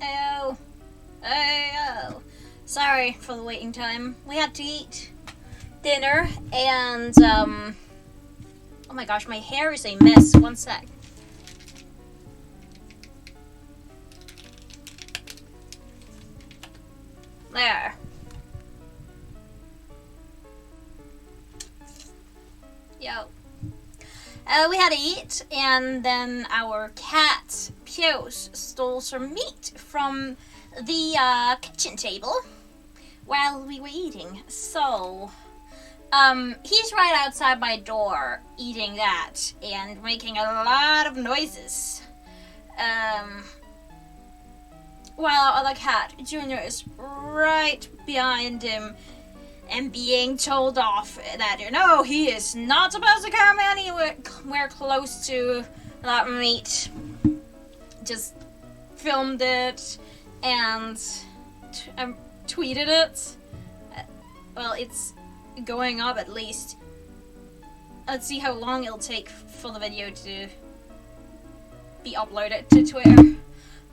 Oh, oh, sorry for the waiting time. We had to eat dinner and, oh my gosh, my hair is a mess. One sec. There. Yo. We had to eat, and then our cat, Pios, stole some meat from the kitchen table while we were eating. So, he's right outside my door eating that and making a lot of noises. While our other cat, Junior, is right behind him and being told off that, you know, he is not supposed to come anywhere close to that meat. Just filmed it and tweeted it. Well, it's going up at least. Let's see how long it'll take for the video to be uploaded to Twitter.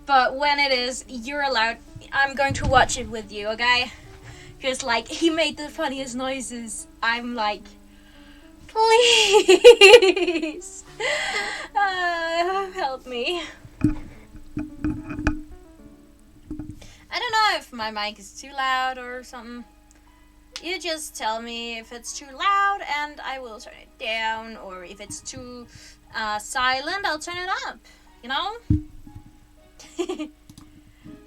But when it is, you're allowed. I'm going to watch it with you, okay? Because, like, he made the funniest noises. I'm like, please, help me. I don't know if my mic is too loud or something. You just tell me if it's too loud and I will turn it down, or if it's too silent, I'll turn it up, you know?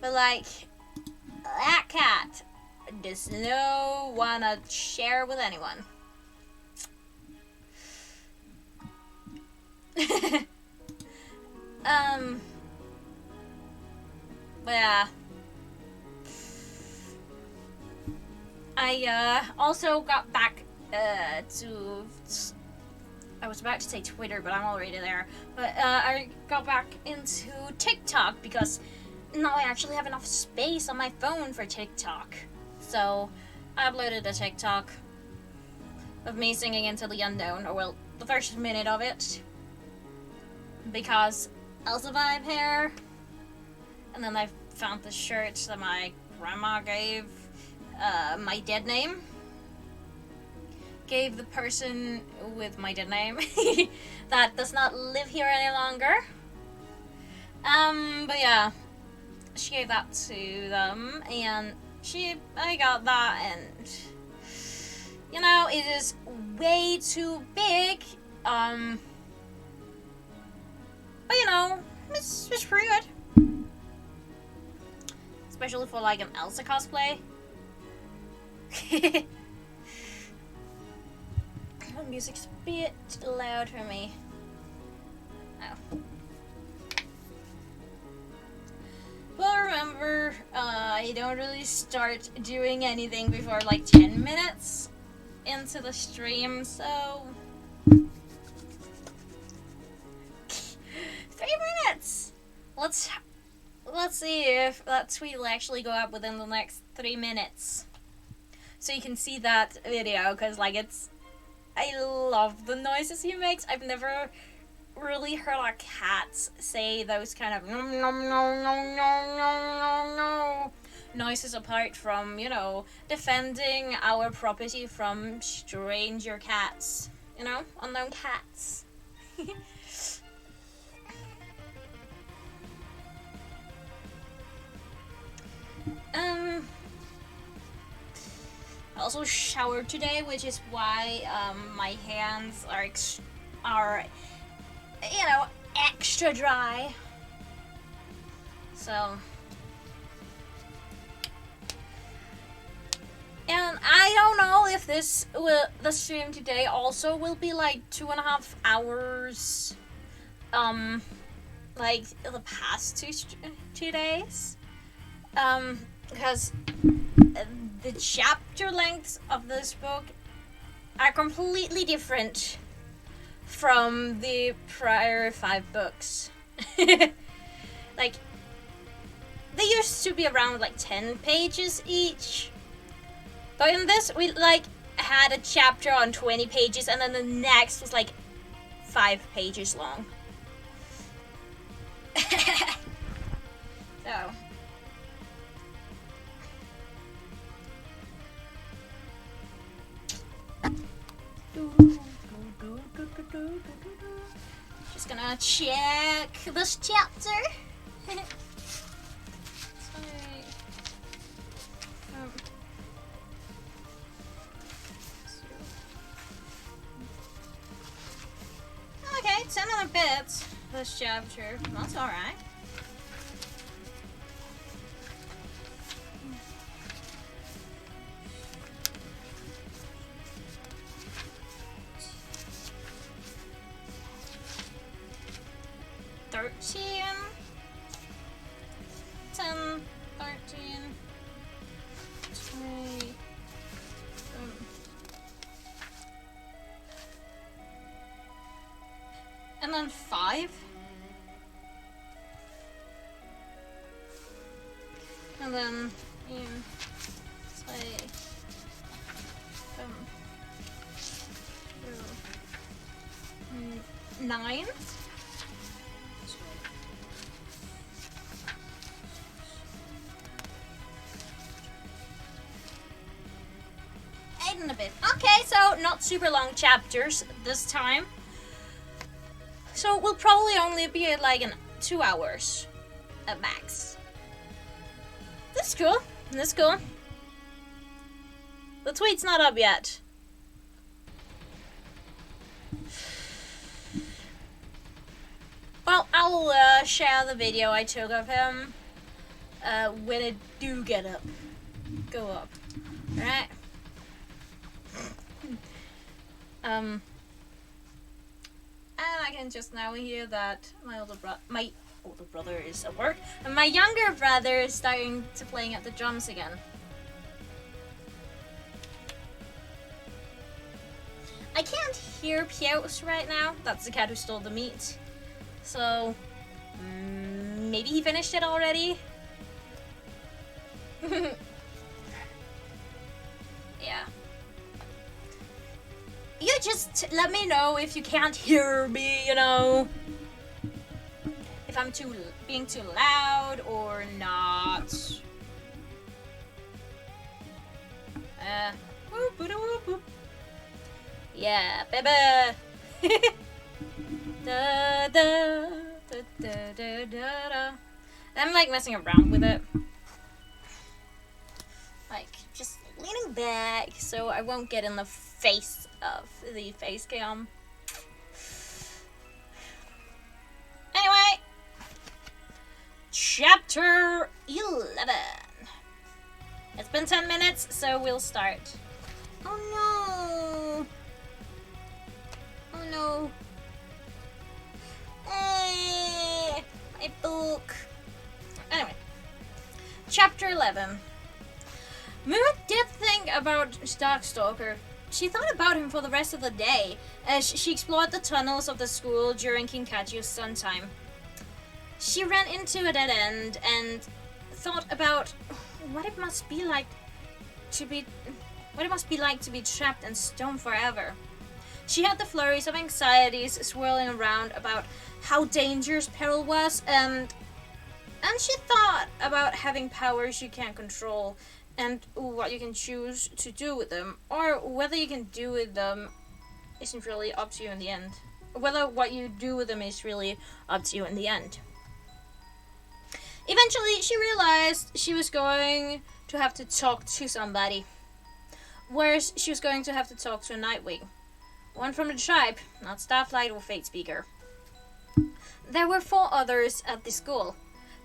But, like, that cat does not wanna share with anyone. But yeah. I also got back to, I was about to say Twitter, but I'm already there. But I got back into TikTok because now I actually have enough space on my phone for TikTok. So I uploaded a TikTok of me singing Into the Unknown, or well, the first minute of it, because Elsa vibe hair. And then I found the shirt that my grandma gave my dead name. Gave the person with my dead name that does not live here any longer. But yeah, she gave that to them, and I got that, and you know, it is way too big. But you know, it's pretty good, especially for like an Elsa cosplay. The music's a bit loud for me. Oh. Well, remember, I don't really start doing anything before like 10 minutes into the stream, so 3 minutes. Let's see if that tweet will actually go up within the next 3 minutes, so you can see that video. Because like I love the noises he makes. I've never really heard a cat say those kind of nom nom nom nom nom nom nom noises, apart from, you know, defending our property from stranger cats, you know, unknown cats. I also showered today, which is why my hands are you know, extra dry. So, and I don't know if the stream today also will be like 2.5 hours, like the past two days, because the chapter lengths of this book are completely different from the prior 5 books. Like, they used to be around like 10 pages each, but in this we like had a chapter on 20 pages, and then the next was like 5 pages long. So just gonna check this chapter. Okay, 10 other bits this chapter. That's alright. $13, 10, 13, 20, and then 5, and then say 9. A bit. Okay, so not super long chapters this time. So we'll probably only be at like 2 hours at max. That's cool. That's cool. The tweet's not up yet. Well, I'll share the video I took of him when it do go up. Alright. And I can just now hear that my older brother is at work, and my younger brother is starting to playing at the drums again. I can't hear Pios right now. That's the cat who stole the meat. So maybe he finished it already. Yeah. You just let me know if you can't hear me, you know. If I'm being too loud or not. Whoop, whoop, whoop, whoop. Yeah, baby. Da, da, da, Da, da, da, da. I'm like messing around with it. Like just leaning back so I won't get in the face of the face cam. Anyway, chapter 11. It's been 10 minutes, so we'll start. Oh no! Oh no! My book. Anyway, chapter 11. Moon did think about Darkstalker. She thought about him for the rest of the day as she explored the tunnels of the school during Kinkaju's sun time. She ran into a dead end and thought about what it must be like to be trapped in stone forever. She had the flurries of anxieties swirling around about how dangerous peril was, and she thought about having powers you can't control and what you can choose to do with them, or whether you can do with them isn't really up to you in the end. Whether what you do with them is really up to you in the end. Eventually, she realized she was going to have to talk to somebody. Whereas she was going to have to talk to a Nightwing. One from the tribe, not Starflight or Fate Speaker. There were 4 others at the school.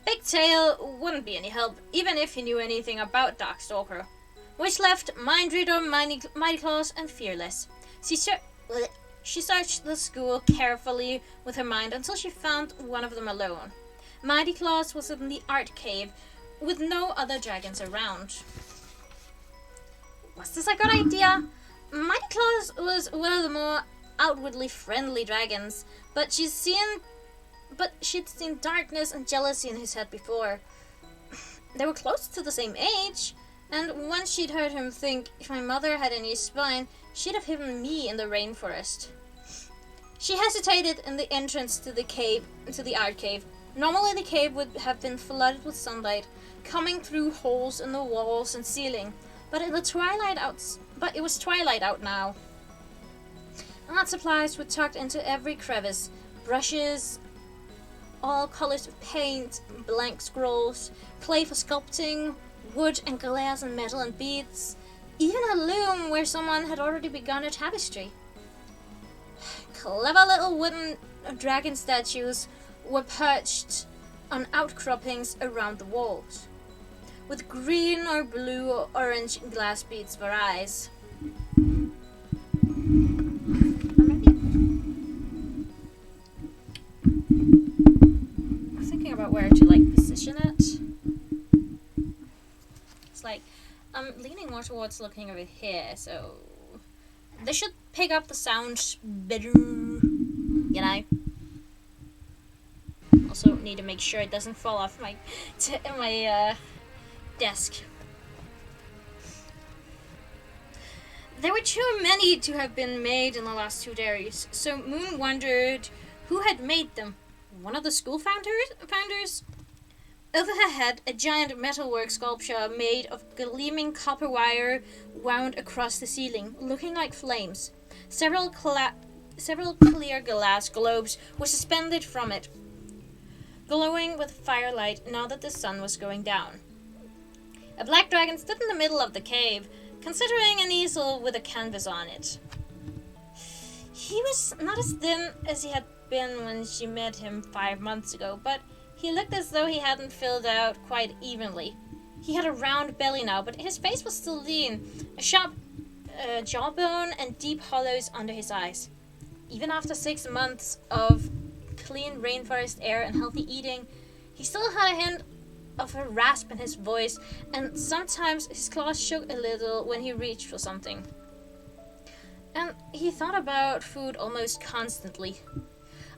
Big Tail wouldn't be any help, even if he knew anything about Darkstalker. Which left Mindreader, Mighty Claws, and Fearless. She searched the school carefully with her mind until she found one of them alone. Mighty Claws was in the art cave, with no other dragons around. Was this a good idea? Mighty Claws was one of the more outwardly friendly dragons, but she'd seen darkness and jealousy in his head before. They were close to the same age, and once she'd heard him think if my mother had any spine, she'd have hidden me in the rainforest. She hesitated in the entrance to the art cave. Normally the cave would have been flooded with sunlight, coming through holes in the walls and ceiling, but it was twilight out now. Art supplies were tucked into every crevice. Brushes, all colors of paint, blank scrolls, clay for sculpting, wood and glass and metal and beads, even a loom where someone had already begun a tapestry. Clever little wooden dragon statues were perched on outcroppings around the walls, with green or blue or orange glass beads for eyes. I'm thinking about where to position it. It's like I'm leaning more towards looking over here, so they should pick up the sound better, you know. Also need to make sure it doesn't fall off my desk. There were too many to have been made in the last 2 days, so Moon wondered who had made them. One of the school founders? Over her head, a giant metalwork sculpture made of gleaming copper wire wound across the ceiling, looking like flames. Several clear glass globes were suspended from it, glowing with firelight now that the sun was going down. A black dragon stood in the middle of the cave, considering an easel with a canvas on it. He was not as thin as he had been when she met him 5 months ago, but he looked as though he hadn't filled out quite evenly. He had a round belly now, but his face was still lean, a sharp jawbone and deep hollows under his eyes. Even after 6 months of clean rainforest air and healthy eating, he still had a hint of a rasp in his voice, and sometimes his claws shook a little when he reached for something. And he thought about food almost constantly,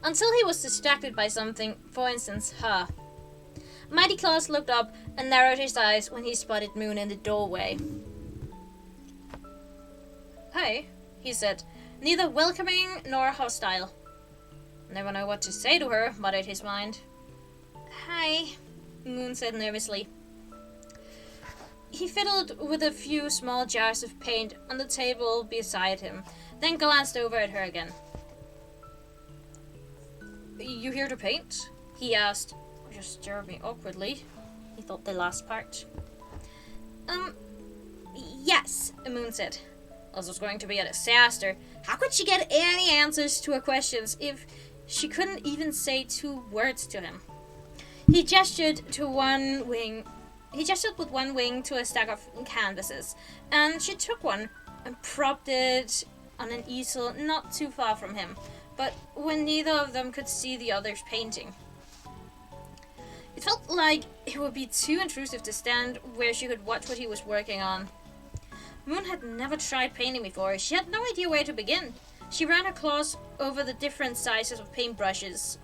until he was distracted by something, for instance, her. Mighty Claws looked up and narrowed his eyes when he spotted Moon in the doorway. "Hi," he said, neither welcoming nor hostile. "Never know what to say to her," muttered his mind. "Hi," Moon said nervously. He fiddled with a few small jars of paint on the table beside him, then glanced over at her again. "You here to paint?" he asked, just stared at me awkwardly. He thought the last part. Yes, Moon said. This was going to be a disaster. How could she get any answers to her questions if she couldn't even say 2 words to him? He gestured with one wing to a stack of canvases, and she took one and propped it on an easel not too far from him, but when neither of them could see the other's painting. It felt like it would be too intrusive to stand where she could watch what he was working on. Moon had never tried painting before. She had no idea where to begin. She ran her claws over the different sizes of paintbrushes.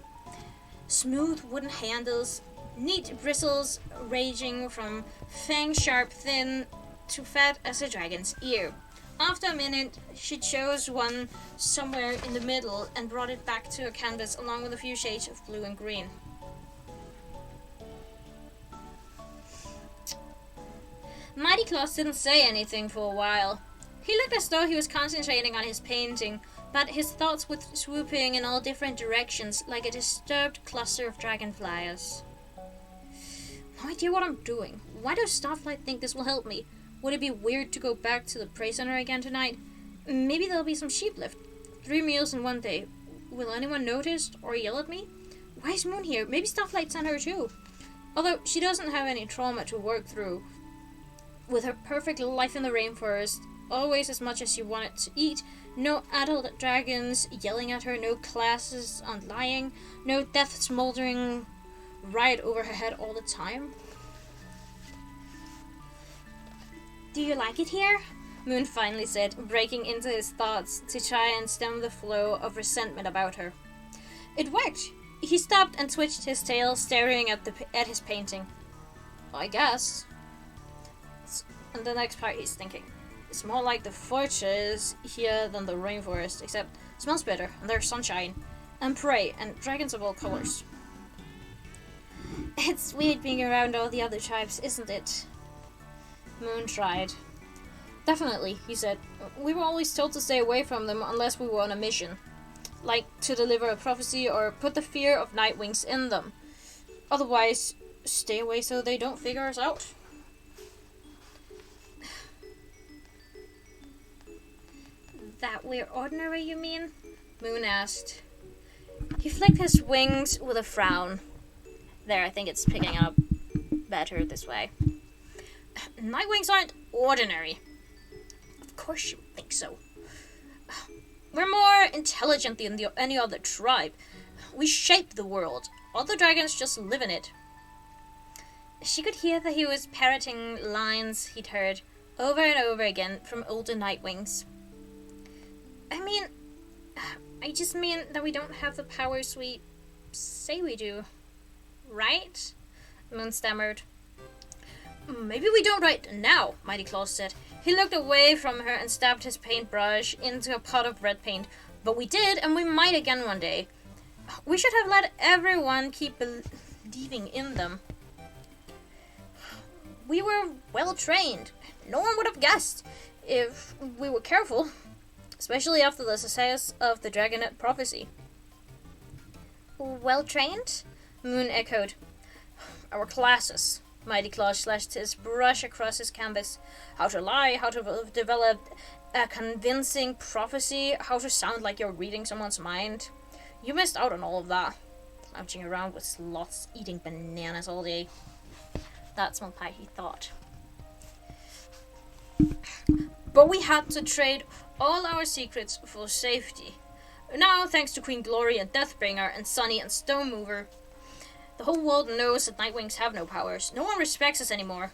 Smooth wooden handles, neat bristles ranging from fang-sharp thin to fat as a dragon's ear. After a minute, she chose one somewhere in the middle and brought it back to her canvas along with a few shades of blue and green. Mighty Claus didn't say anything for a while. He looked as though he was concentrating on his painting, but his thoughts were swooping in all different directions like a disturbed cluster of dragonflies. No idea what I'm doing. Why does Starflight think this will help me? Would it be weird to go back to the prey center again tonight? Maybe there'll be some sheep left. 3 meals in one day. Will anyone notice or yell at me? Why is Moon here? Maybe Starflight sent her too. Although she doesn't have any trauma to work through. With her perfect life in the rainforest, always as much as she wanted to eat, no adult dragons yelling at her, no classes on lying, no death smoldering right over her head all the time. Do you like it here? Moon finally said, breaking into his thoughts to try and stem the flow of resentment about her. It worked. He stopped and twitched his tail, staring at his painting. I guess. And the next part he's thinking, it's more like the fortress here than the rainforest, except it smells better, and there's sunshine, and prey, and dragons of all colors. It's weird being around all the other tribes, isn't it? Moon tried. Definitely, he said. We were always told to stay away from them unless we were on a mission. Like to deliver a prophecy or put the fear of Nightwings in them. Otherwise, stay away so they don't figure us out. That we're ordinary, you mean? Moon asked. He flicked his wings with a frown. There, I think it's picking up better this way. Nightwings aren't ordinary. Of course you think so. We're more intelligent than any other tribe. We shape the world. Other dragons just live in it. She could hear that he was parroting lines he'd heard over and over again from older Nightwings. I just mean that we don't have the powers we say we do. Right? Moon stammered. Maybe we don't right now, Mighty Claus said. He looked away from her and stabbed his paintbrush into a pot of red paint. But we did, and we might again one day. We should have let everyone keep believing in them. We were well trained. No one would have guessed if we were careful. Especially after the success of the Dragonet prophecy. Well trained? Moon echoed. Our classes. Mighty Claus slashed his brush across his canvas. How to lie, how to develop a convincing prophecy, how to sound like you're reading someone's mind. You missed out on all of that. Lounging around with sloths eating bananas all day. That's what he thought. But we had to trade all our secrets for safety. Now, thanks to Queen Glory and Deathbringer and Sunny and Stonemover, the whole world knows that Nightwings have no powers. No one respects us anymore.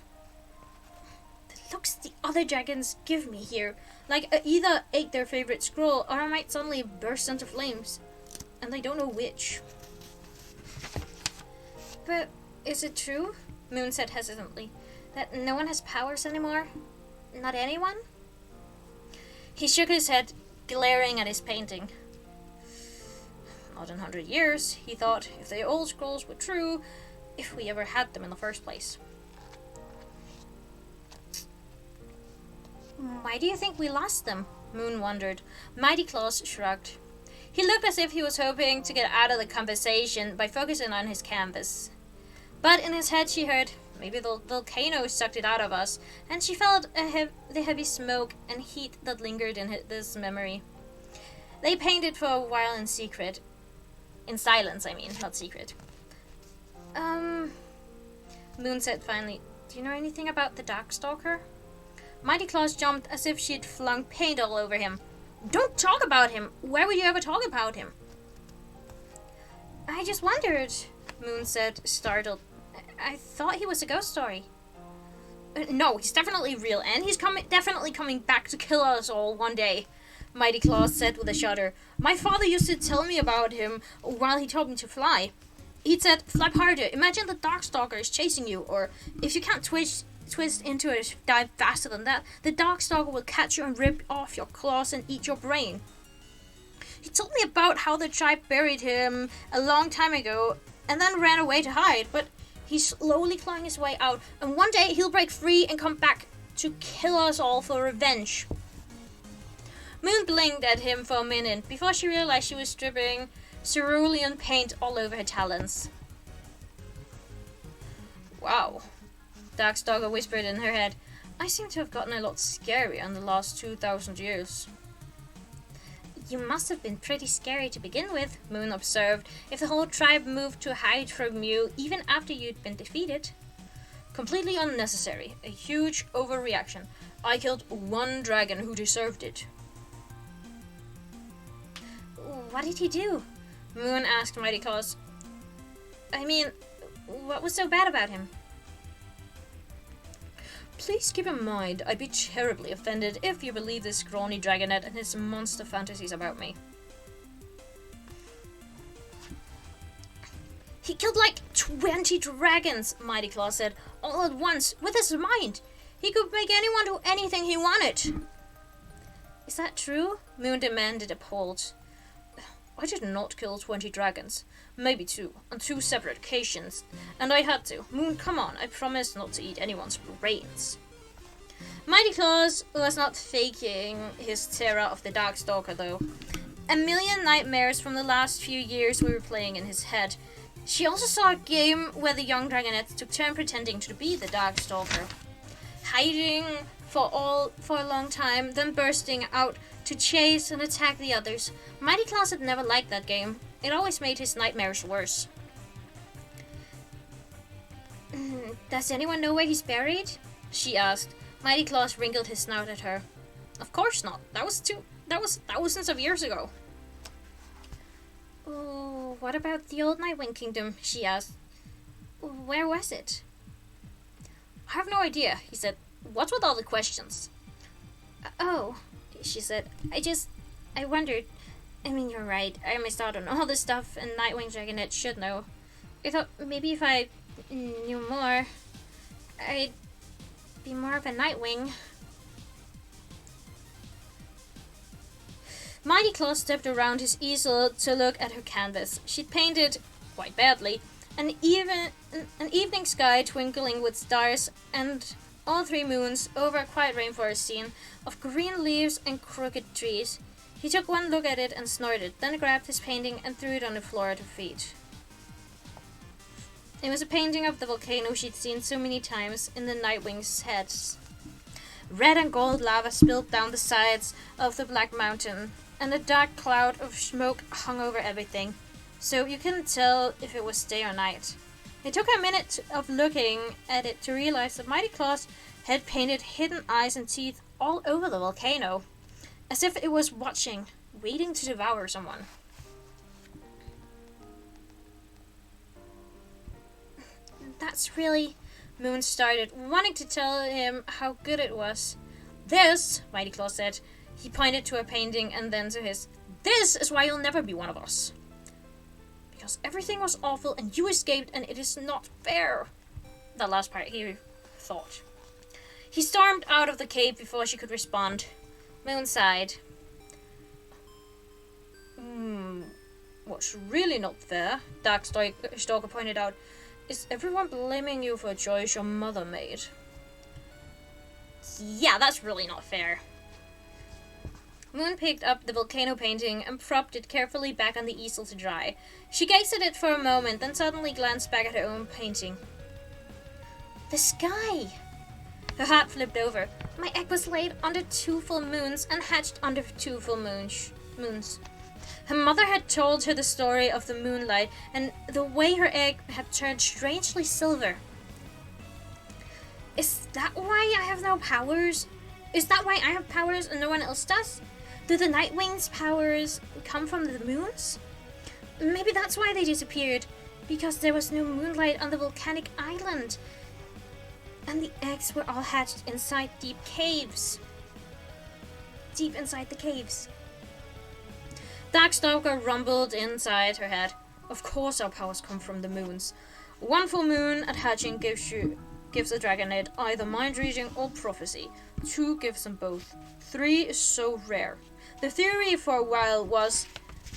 The looks the other dragons give me here, like I either ate their favorite scroll or I might suddenly burst into flames. And I don't know which. But is it true? Moon said hesitantly, that no one has powers anymore? Not anyone? He shook his head, glaring at his painting. Not in 100 years, he thought, if the old scrolls were true, if we ever had them in the first place. Why do you think we lost them? Moon wondered. Mighty Claus shrugged. He looked as if he was hoping to get out of the conversation by focusing on his canvas. But in his head she heard, maybe the volcano sucked it out of us, and she felt the heavy smoke and heat that lingered in this memory. They painted for a while in secret. In silence, I mean, not secret. Moon said finally, do you know anything about the Darkstalker? Mighty Claus jumped as if she'd flung paint all over him. Don't talk about him! Why would you ever talk about him? I just wondered, Moon said, startled. I thought he was a ghost story. No, he's definitely real, and he's definitely coming back to kill us all one day, Mighty Claus said with a shudder. My father used to tell me about him while he taught me to fly. He'd said, fly harder, imagine the Darkstalker is chasing you, or if you can't twist into it, dive faster than that, the Darkstalker will catch you and rip off your claws and eat your brain. He told me about how the tribe buried him a long time ago and then ran away to hide, but he's slowly clawing his way out, and one day he'll break free and come back to kill us all for revenge. Moon blinked at him for a minute before she realized she was dripping cerulean paint all over her talons. Wow, Darkstalker whispered in her head. I seem to have gotten a lot scarier in the last 2,000 years. You must have been pretty scary to begin with, Moon observed, if the whole tribe moved to hide from you even after you'd been defeated. Completely unnecessary. A huge overreaction. I killed one dragon who deserved it. What did he do? Moon asked Mighty Claus. I mean, what was so bad about him? Please keep in mind, I'd be terribly offended if you believe this scrawny dragonette and his monster fantasies about me. He killed like 20 dragons, Mighty Claus said, all at once, with his mind. He could make anyone do anything he wanted. Is that true? Moon demanded, appalled. I did not kill 20 dragons. Maybe 2, on 2 separate occasions. And I had to. Moon, come on, I promise not to eat anyone's brains. Mighty Claus was not faking his terror of the Darkstalker, though. A million nightmares from the last few years we were playing in his head. She also saw a game where the young dragonettes took turn pretending to be the Darkstalker. Hiding for a long time, then bursting out to chase and attack the others. Mighty Claus had never liked that game. It always made his nightmares worse. Does anyone know where he's buried? She asked. Mighty Claus wrinkled his snout at her. Of course not. That was thousands of years ago. Oh, what about the old Nightwing Kingdom? She asked. Where was it? I have no idea, he said. What's with all the questions? Oh, she said. I wondered. I mean, you're right. I missed out on all this stuff, and Nightwing Dragonette should know. I thought maybe if I knew more, I'd be more of a Nightwing. Mighty Claus stepped around his easel to look at her canvas. She'd painted, quite badly, an evening sky twinkling with stars and all 3 moons over a quiet rainforest scene of green leaves and crooked trees. He took one look at it and snorted, then grabbed his painting and threw it on the floor at her feet. It was a painting of the volcano she'd seen so many times in the Nightwing's heads. Red and gold lava spilled down the sides of the Black Mountain, and a dark cloud of smoke hung over everything, so you couldn't tell if it was day or night. It took a minute of looking at it to realize that Mighty Claus had painted hidden eyes and teeth all over the volcano, as if it was watching, waiting to devour someone. That's really... Moon started, wanting to tell him how good it was. This, Mighty Claus said. He pointed to a painting and then to his. This is why you'll never be one of us. Because everything was awful and you escaped and it is not fair. That last part he thought. He stormed out of the cave before she could respond. Moon sighed. What's really not fair, Darkstalker pointed out, is everyone blaming you for a choice your mother made. Yeah, that's really not fair. Moon picked up the volcano painting and propped it carefully back on the easel to dry. She gazed at it for a moment, then suddenly glanced back at her own painting. The sky! Her heart flipped over. My egg was laid under 2 full moons and hatched under 2 full moons. Her mother had told her the story of the moonlight and the way her egg had turned strangely silver. Is that why I have no powers? Is that why I have powers and no one else does? Do the Nightwing's powers come from the moons? Maybe that's why they disappeared. Because there was no moonlight on the volcanic island. And the eggs were all hatched inside deep caves. Deep inside the caves. Darkstalker rumbled inside her head. Of course our powers come from the moons. 1 full moon at hatching gives a dragonette either mind reading or prophecy. 2 gives them both. 3 is so rare. The theory for a while was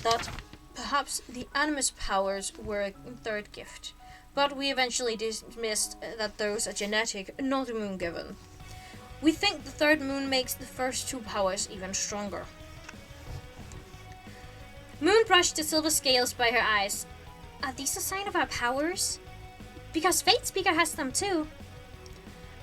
that perhaps the animus powers were a 3rd gift. But we eventually dismissed that those are genetic, not moon given. We think the 3rd moon makes the first 2 powers even stronger. Moon brushed the silver scales by her eyes. Are these a sign of our powers? Because Fate Speaker has them too.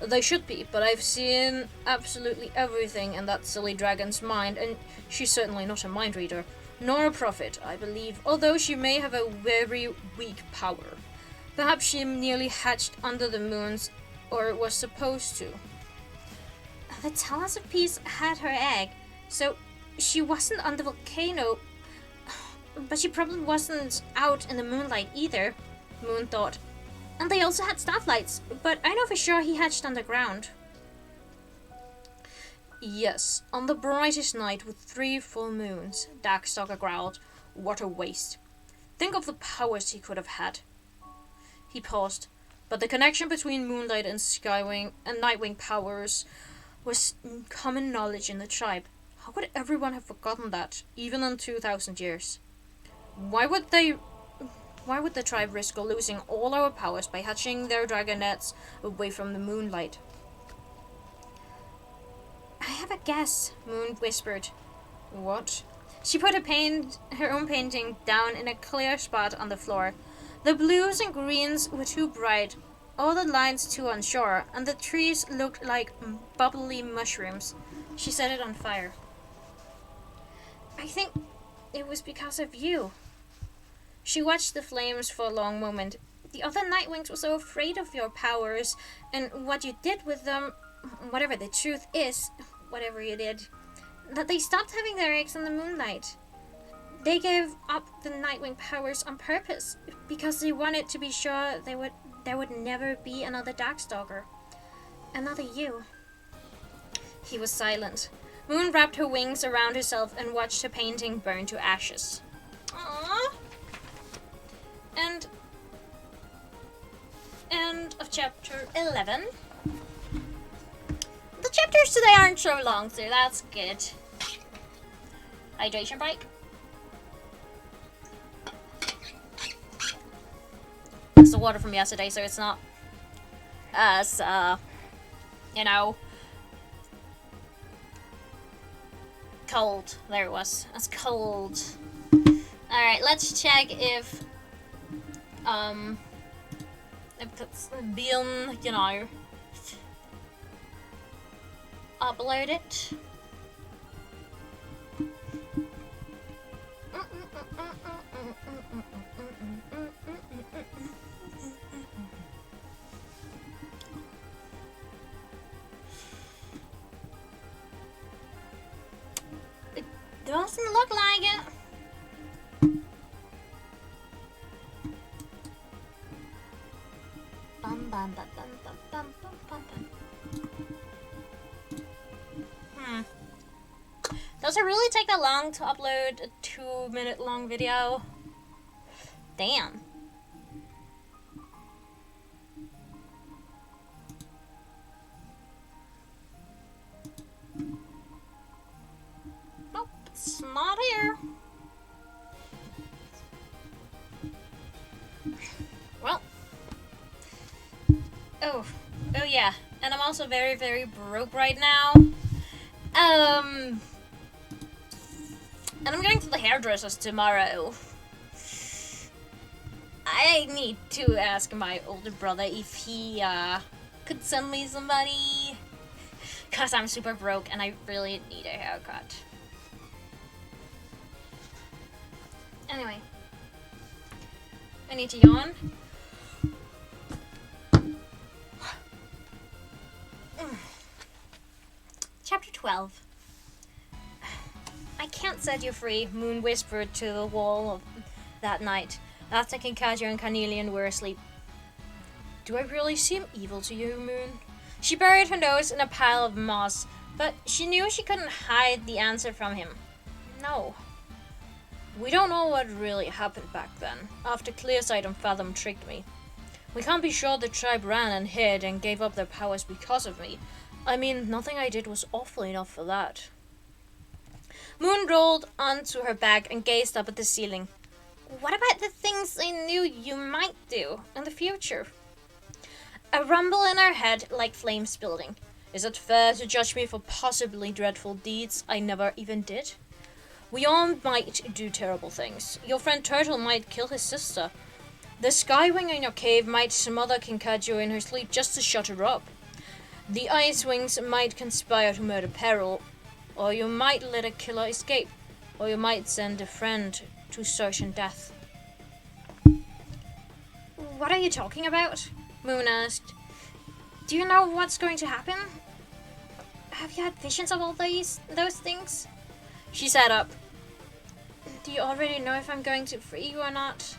They should be, but I've seen absolutely everything in that silly dragon's mind, and she's certainly not a mind reader, nor a prophet, I believe, although she may have a very weak power. Perhaps she nearly hatched under the moons, or was supposed to. The Talons of Peace had her egg, so she wasn't on the volcano, but she probably wasn't out in the moonlight either, Moon thought. And they also had starflights, but I know for sure he hatched underground. Yes, on the brightest night with 3 full moons, Darkstalker growled. What a waste. Think of the powers he could have had. He paused, but the connection between moonlight and skywing and nightwing powers was common knowledge in the tribe. How could everyone have forgotten that, even in 2,000 years? Why would the tribe risk losing all our powers by hatching their dragonettes away from the moonlight? I have a guess, Moon whispered. What? She put her own painting down in a clear spot on the floor. The blues and greens were too bright, all the lines too unsure, and the trees looked like bubbly mushrooms. She set it on fire. I think it was because of you. She watched the flames for a long moment. The other Nightwings were so afraid of your powers and what you did with them, whatever the truth is, whatever you did, that they stopped having their eggs in the moonlight. They gave up the Nightwing powers on purpose because they wanted to be sure there would never be another Darkstalker. Another you. He was silent. Moon wrapped her wings around herself and watched her painting burn to ashes. Aww. End of chapter 11. The chapters today aren't so long, so that's good. Hydration break. It's the water from yesterday, so it's not as, cold. There it was. As cold. Alright, let's check if it's been, upload it. It doesn't look like it. Does it really take that long to upload a 2-minute long video? Damn. Nope, it's not here. Well. Oh yeah. And I'm also very, very broke right now. hairdresser's tomorrow. I need to ask my older brother if he could send me somebody. Because I'm super broke and I really need a haircut. Anyway. I need to yawn. Chapter 12. I can't set you free, Moon whispered to the wall that night, after Kinkajou and Carnelian were asleep. Do I really seem evil to you, Moon? She buried her nose in a pile of moss, but she knew she couldn't hide the answer from him. No. We don't know what really happened back then, after Clearsight and Fathom tricked me. We can't be sure the tribe ran and hid and gave up their powers because of me. I mean, nothing I did was awful enough for that. Moon rolled onto her back and gazed up at the ceiling. What about the things I knew you might do in the future? A rumble in her head like flames building. Is it fair to judge me for possibly dreadful deeds I never even did? We all might do terrible things. Your friend Turtle might kill his sister. The Skywing in your cave might smother Kinkajou in her sleep just to shut her up. The Ice Wings might conspire to murder Peril, or you might let a killer escape, or you might send a friend to certain death. What are you talking about? Moon asked. Do you know what's going to happen? Have you had visions of all those things? She sat up. Do you already know if I'm going to free you or not?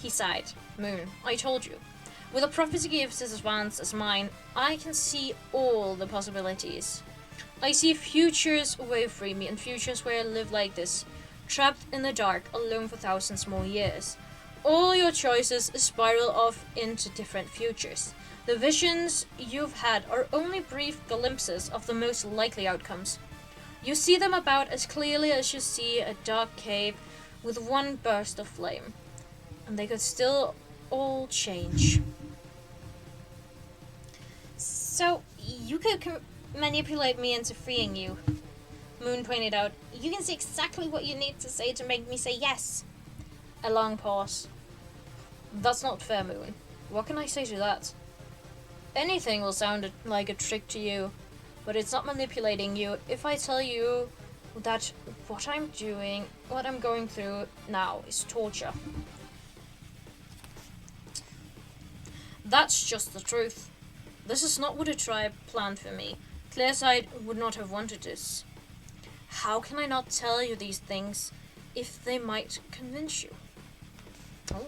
He sighed. Moon, I told you. With a prophecy as advanced as mine, I can see all the possibilities. I see futures where you free me and futures where I live like this, trapped in the dark, alone for thousands more years. All your choices spiral off into different futures. The visions you've had are only brief glimpses of the most likely outcomes. You see them about as clearly as you see a dark cave with one burst of flame. And they could still all change. So, you could manipulate me into freeing you, Moon pointed out. You can say exactly what you need to say to make me say yes. A long pause. That's not fair, Moon. What can I say to that? Anything will sound like a trick to you, but it's not manipulating you if I tell you that what I'm doing, what I'm going through now is torture. That's just the truth. This is not what a tribe planned for me. Clearsight would not have wanted this. How can I not tell you these things if they might convince you? Oh.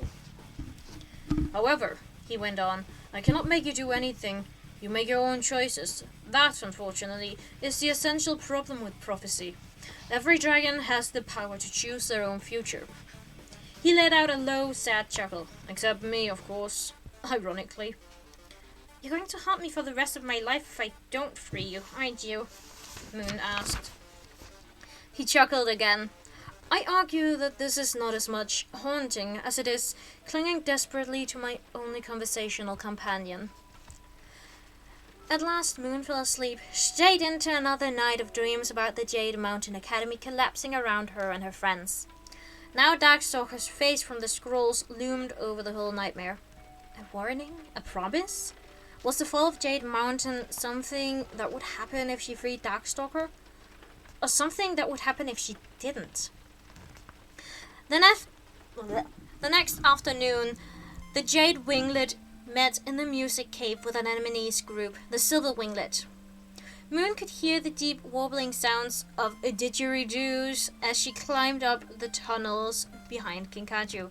However, he went on, I cannot make you do anything. You make your own choices. That, unfortunately, is the essential problem with prophecy. Every dragon has the power to choose their own future. He let out a low, sad chuckle. Except me, of course. Ironically. You're going to haunt me for the rest of my life if I don't free you, aren't you? Moon asked. He chuckled again. I argue that this is not as much haunting as it is clinging desperately to my only conversational companion. At last, Moon fell asleep, straight into another night of dreams about the Jade Mountain Academy collapsing around her and her friends. Now Darkstalker's face from the scrolls loomed over the whole nightmare. A warning? A promise? Was the fall of Jade Mountain something that would happen if she freed Darkstalker? Or something that would happen if she didn't? The next afternoon, the Jade Winglet met in the music cave with an enemy's group, the Silver Winglet. Moon could hear the deep warbling sounds of a didgeridoos as she climbed up the tunnels behind Kinkajou.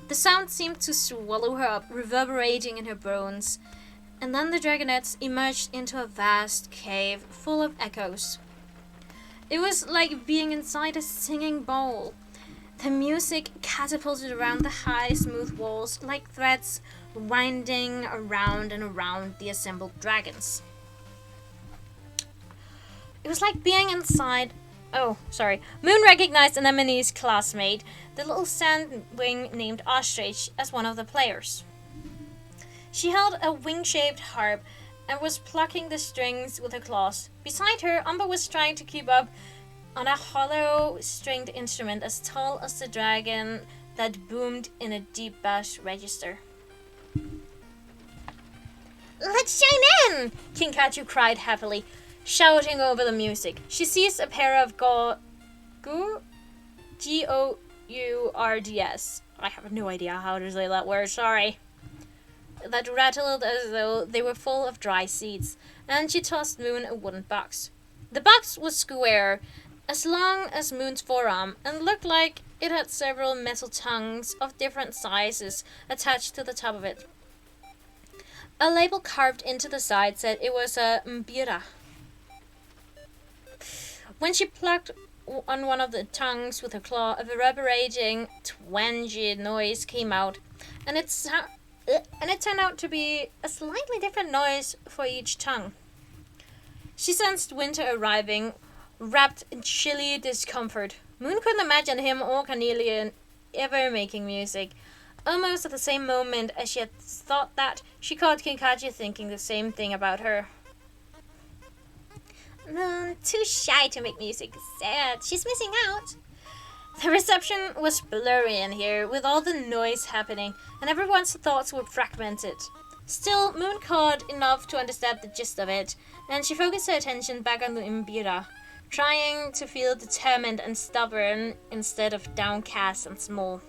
The sound seemed to swallow her up, reverberating in her bones, and then the dragonettes emerged into a vast cave full of echoes. It was like being inside a singing bowl. The music catapulted around the high, smooth walls like threads winding around and around the assembled dragons. It was like being inside... Moon recognized Anemone's classmate, the little sandwing named Ostrich, as one of the players. She held a wing-shaped harp and was plucking the strings with her claws. Beside her, Umber was trying to keep up on a hollow stringed instrument as tall as the dragon that boomed in a deep bass register. "Let's join in!" Kinkaju cried happily, shouting over the music. She seized a pair of G-O-U-R-D-S. I have no idea how to say that word, sorry. That rattled as though they were full of dry seeds, and she tossed Moon a wooden box. The box was square, as long as Moon's forearm, and looked like it had several metal tongues of different sizes attached to the top of it. A label carved into the side said it was a mbira. When she plucked on one of the tongues with her claw, a reverberating twangy noise came out, and it turned out to be a slightly different noise for each tongue. She sensed winter arriving, wrapped in chilly discomfort. Moon couldn't imagine him or Carnelian ever making music. Almost at the same moment as she had thought that, she caught Kinkaju thinking the same thing about her. Moon, too shy to make music. Sad. She's missing out. The reception was blurry in here, with all the noise happening, and everyone's thoughts were fragmented. Still, Moon caught enough to understand the gist of it, and she focused her attention back on the Imbira, trying to feel determined and stubborn instead of downcast and small.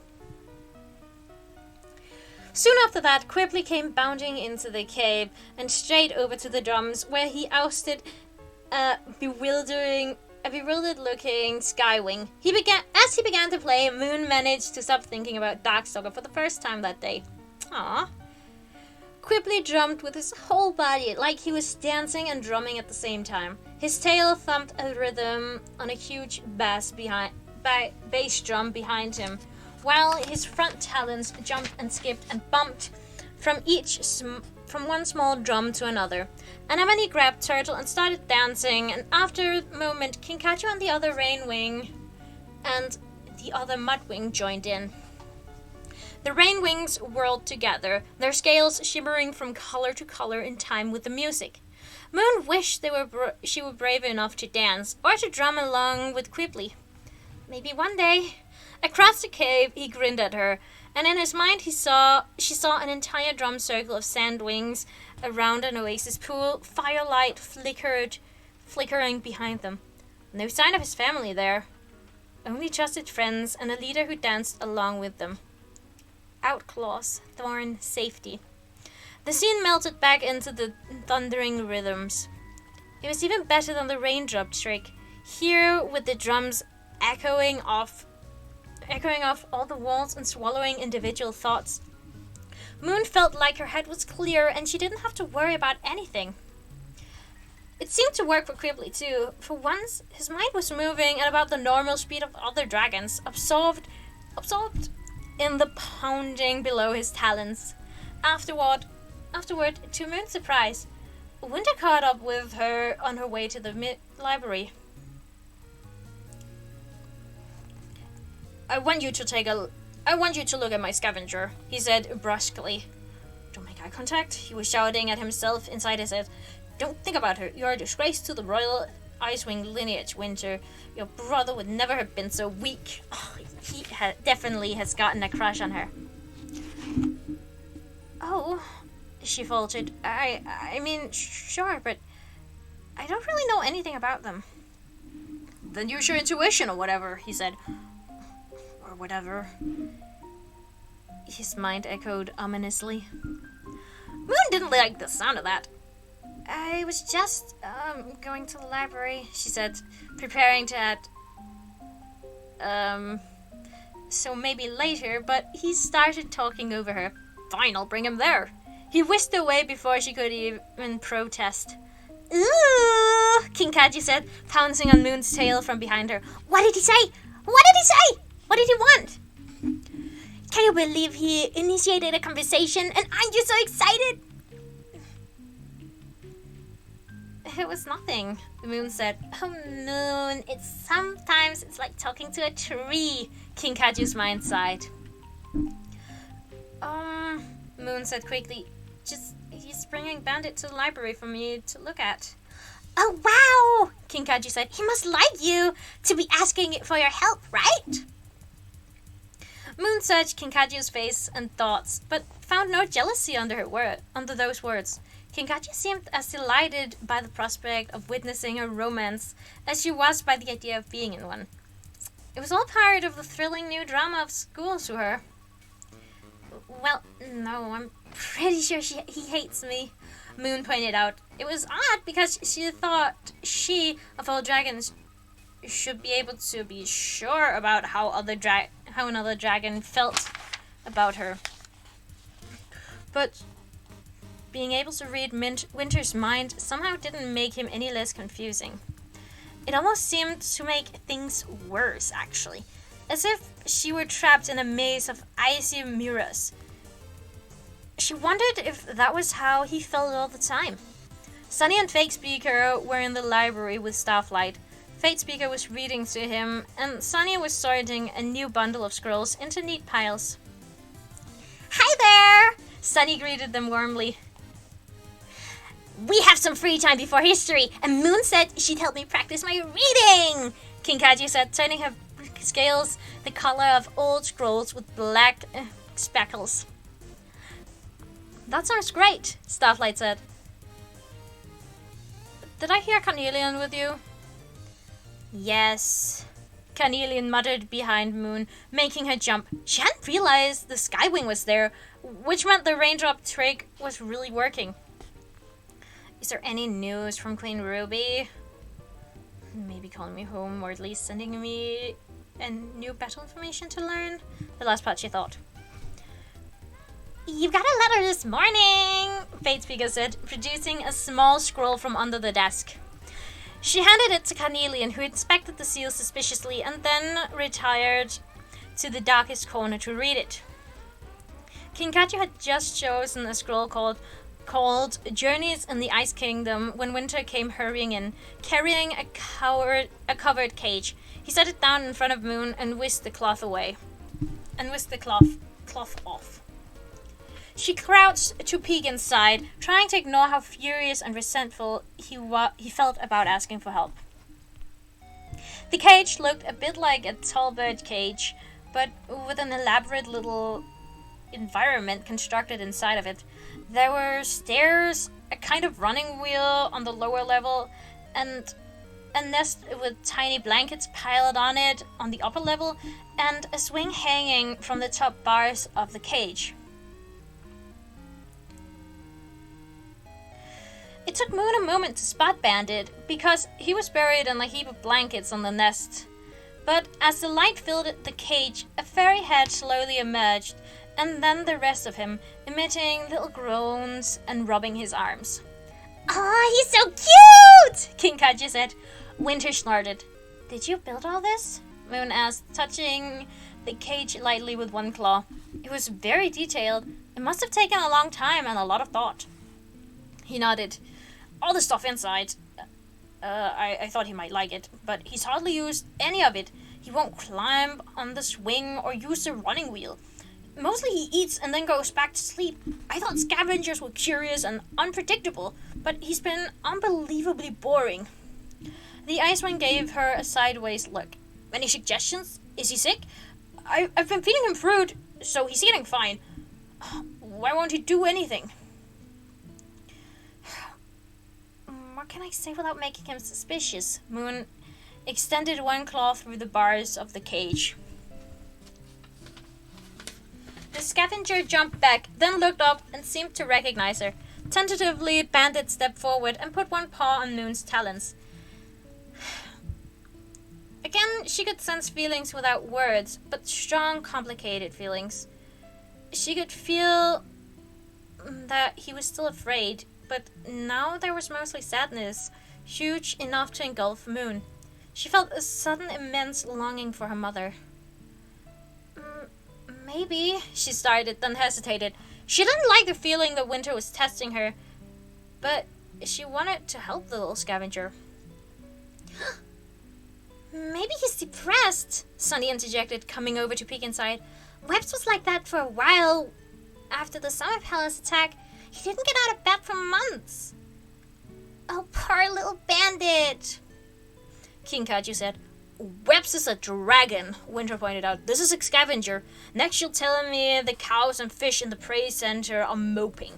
Soon after that, Quibbly came bounding into the cave and straight over to the drums, where he ousted a bewildered-looking Skywing. As he began to play, Moon managed to stop thinking about Darkstalker for the first time that day. Aww. Quibbly drummed with his whole body, like he was dancing and drumming at the same time. His tail thumped a rhythm on a huge bass drum behind him, while his front talons jumped and skipped and bumped from one small drum to another. Anemone grabbed Turtle and started dancing, and after a moment, Kinkaju and the other Rainwing and the other Mudwing joined in. The Rainwings whirled together, their scales shimmering from color to color in time with the music. Moon wished she were brave enough to dance, or to drum along with Quibbly. Maybe one day. Across the cave, he grinned at her, and in his mind she saw an entire drum circle of sandwings around an oasis pool, firelight flickering behind them. No sign of his family there. Only trusted friends and a leader who danced along with them. Outclaws, Thorn, safety. The scene melted back into the thundering rhythms. It was even better than the raindrop trick, here with the drums echoing off all the walls and swallowing individual thoughts. Moon felt like her head was clear and she didn't have to worry about anything. It seemed to work for Quibbly too. For once, his mind was moving at about the normal speed of other dragons, absorbed in the pounding below his talons. Afterward, to Moon's surprise, Winter caught up with her on her way to the library. I want you to look at my scavenger, he said brusquely. Don't make eye contact, he was shouting at himself inside his head. Don't think about her. You're a disgrace to the royal Icewing lineage, Winter. Your brother would never have been so weak. Oh, he definitely has gotten a crush on her. Oh, she faltered. I mean, sure, but I don't really know anything about them. Then use your intuition or whatever, he said. Or whatever. His mind echoed ominously. Moon didn't like the sound of that. I was just going to the library, she said, preparing to add, so maybe later, but he started talking over her. Fine, I'll bring him there. He whisked away before she could even protest. Ooh, Kinkaju said, pouncing on Moon's tail from behind her. What did he say? What did he say? What did he want? Can you believe he initiated a conversation, and aren't you so excited? It was nothing, the Moon said. Oh, Moon, sometimes it's like talking to a tree, Kinkaju's mind sighed. Moon said quickly, he's bringing Bandit to the library for me to look at. Oh, wow, Kinkaji said. He must like you to be asking for your help, right? Moon searched Kinkaji's face and thoughts, but found no jealousy under those words. Kinkaji seemed as delighted by the prospect of witnessing a romance as she was by the idea of being in one. It was all part of the thrilling new drama of school to her. Well, no, I'm pretty sure he hates me, Moon pointed out. It was odd because she thought she, of all dragons, should be able to be sure about how another dragon felt about her. But being able to read Winter's mind somehow didn't make him any less confusing. It almost seemed to make things worse, actually, as if she were trapped in a maze of icy mirrors. She wondered if that was how he felt all the time. Sunny and Fake Speaker were in the library with Starflight. Fate Speaker was reading to him, and Sunny was sorting a new bundle of scrolls into neat piles. Hi there! Sunny greeted them warmly. We have some free time before history, and Moon said she'd help me practice my reading! Kinkaji said, turning her scales the color of old scrolls with black speckles. That sounds great, Starflight said. Did I hear Carnelian with you? Yes, Carnelian muttered behind Moon, making her jump. She hadn't realized the Skywing was there, which meant the raindrop trick was really working. Is there any news from Queen Ruby? Maybe calling me home, or at least sending me a new battle information to learn? The last part she thought. You got a letter this morning, Fate Speaker said, producing a small scroll from under the desk. She handed it to Carnelian, who inspected the seal suspiciously and then retired to the darkest corner to read it. Kinkaji had just chosen a scroll called Journeys in the Ice Kingdom when Winter came hurrying in, carrying a covered cage. He set it down in front of Moon and whisked the cloth away. Cloth off. She crouched to peek inside, trying to ignore how furious and resentful he felt about asking for help. The cage looked a bit like a tall bird cage, but with an elaborate little environment constructed inside of it. There were stairs, a kind of running wheel on the lower level, and a nest with tiny blankets piled on it on the upper level, and a swing hanging from the top bars of the cage. It took Moon a moment to spot Bandit, because he was buried in a heap of blankets on the nest. But as the light filled the cage, a fairy head slowly emerged, and then the rest of him, emitting little groans and rubbing his arms. "Aw, he's so cute!" Kinkaji said. Winter snorted. "Did you build all this?" Moon asked, touching the cage lightly with one claw. It was very detailed. It must have taken a long time and a lot of thought. He nodded. "All the stuff inside. I thought he might like it, but he's hardly used any of it. He won't climb on the swing or use the running wheel. Mostly he eats and then goes back to sleep. I thought scavengers were curious and unpredictable, but he's been unbelievably boring." The Iceman gave her a sideways look. "Any suggestions? Is he sick? I've been feeding him fruit, so he's eating fine. Why won't he do anything?" What can I say without making him suspicious? Moon extended one claw through the bars of the cage. The scavenger jumped back, then looked up and seemed to recognize her. Tentatively, Bandit stepped forward and put one paw on Moon's talons. Again, she could sense feelings without words, but strong, complicated feelings. She could feel that he was still afraid, but now there was mostly sadness, huge enough to engulf Moon. She felt a sudden immense longing for her mother. Maybe, she started, then hesitated. She didn't like the feeling that Winter was testing her, but she wanted to help the little scavenger. Maybe he's depressed, Sunny interjected, coming over to peek inside. Webbs was like that for a while. After the Summer Palace attack, he didn't get out of bed for months. Oh, poor little Bandit. Bandit! Kinkaju said. Webs is a dragon, Winter pointed out. This is a scavenger. Next you'll tell me the cows and fish in the prey center are moping.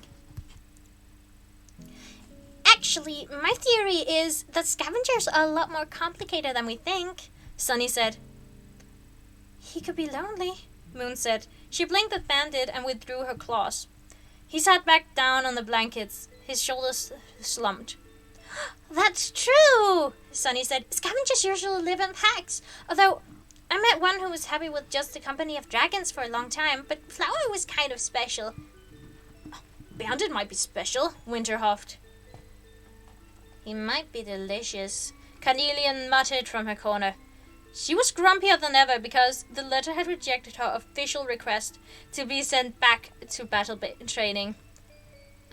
Actually, my theory is that scavengers are a lot more complicated than we think, Sunny said. He could be lonely, Moon said. She blinked at Bandit and withdrew her claws. He sat back down on the blankets, his shoulders slumped. That's true, Sunny said. Scavengers usually live in packs, although I met one who was happy with just the company of dragons for a long time, but Flower was kind of special. Bandit might be special, Winter huffed. He might be delicious, Carnelian muttered from her corner. She was grumpier than ever because the letter had rejected her official request to be sent back to battle training.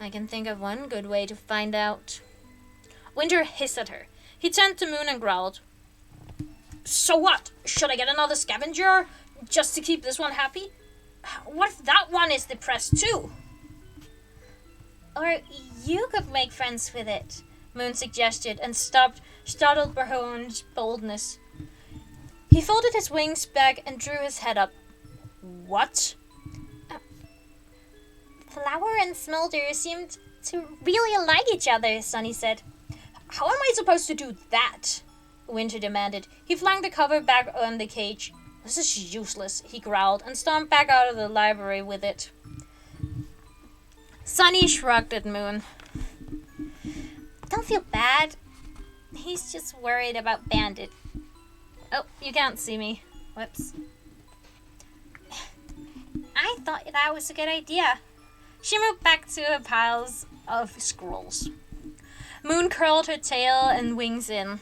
I can think of one good way to find out. Winter hissed at her. He turned to Moon and growled. So what? Should I get another scavenger just to keep this one happy? What if that one is depressed too? Or you could make friends with it, Moon suggested and stopped, startled by her own boldness. He folded his wings back and drew his head up. What? Flower and Smolder seemed to really like each other, Sunny said. How am I supposed to do that? Winter demanded. He flung the cover back on the cage. This is useless, he growled, and stomped back out of the library with it. Sunny shrugged at Moon. Don't feel bad. He's just worried about Bandit. Oh, you can't see me. Whoops. I thought that was a good idea. She moved back to her piles of scrolls. Moon curled her tail and wings in.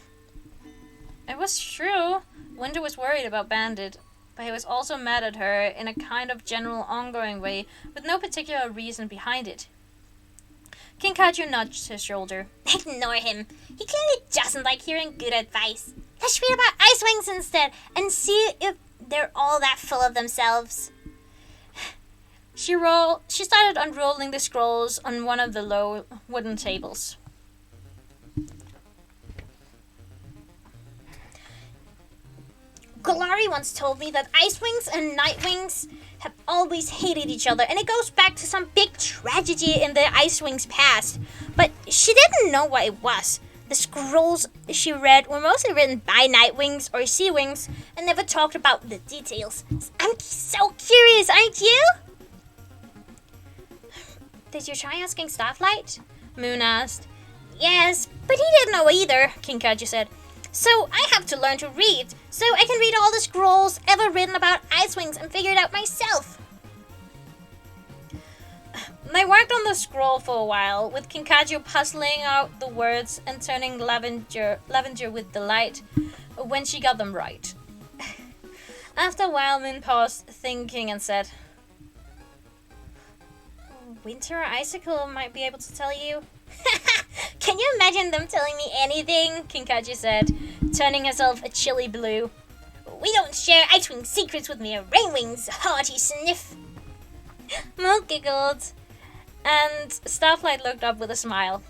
It was true. Winter was worried about Bandit, but he was also mad at her in a kind of general ongoing way with no particular reason behind it. Kinkaju nudged his shoulder. Ignore him. He clearly doesn't like hearing good advice. Let's read about Ice Wings instead and see if they're all that full of themselves. She started unrolling the scrolls on one of the low wooden tables. Golari once told me that Ice Wings and Night Wings have always hated each other, and it goes back to some big tragedy in the Ice Wings' past. But she didn't know what it was. The scrolls she read were mostly written by Night Wings or Sea Wings and never talked about the details. I'm so curious, aren't you? Did you try asking Starflight? Moon asked. Yes, but he didn't know either, Kinkaju said. So I have to learn to read, so I can read all the scrolls ever written about Ice Wings and figure it out myself. They worked on the scroll for a while, with Kinkaju puzzling out the words and turning lavender with delight when she got them right. After a while, Moon paused, thinking, and said, Winter or Icicle might be able to tell you. Can you imagine them telling me anything? Kinkaju said, turning herself a chilly blue. We don't share Ice Wing secrets with mere Rain Wings, hearty sniff. Moon giggled, and Starflight looked up with a smile.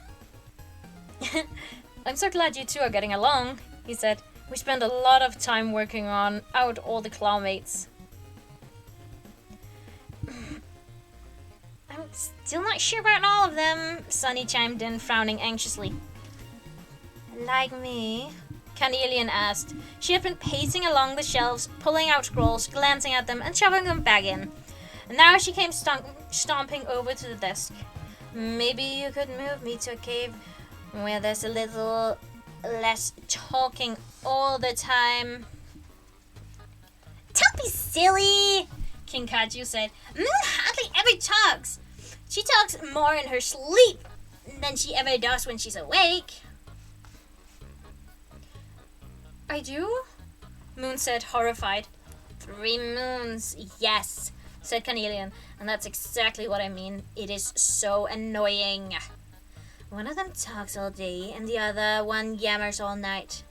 I'm so glad you two are getting along, he said. We spent a lot of time working on out all the clawmates. I'm still not sure about all of them, Sunny chimed in, frowning anxiously. Like me? Carnelian asked. She had been pacing along the shelves, pulling out scrolls, glancing at them, and shoving them back in. And now she came stomping over to the desk. Maybe you could move me to a cave where there's a little less talking all the time. Don't be silly, Kinkaju said. Moon hardly ever talks. She talks more in her sleep than she ever does when she's awake. I do? Moon said, horrified. 3 moons, yes, said Carnelian, and that's exactly what I mean. It is so annoying. One of them talks all day, and the other one yammers all night.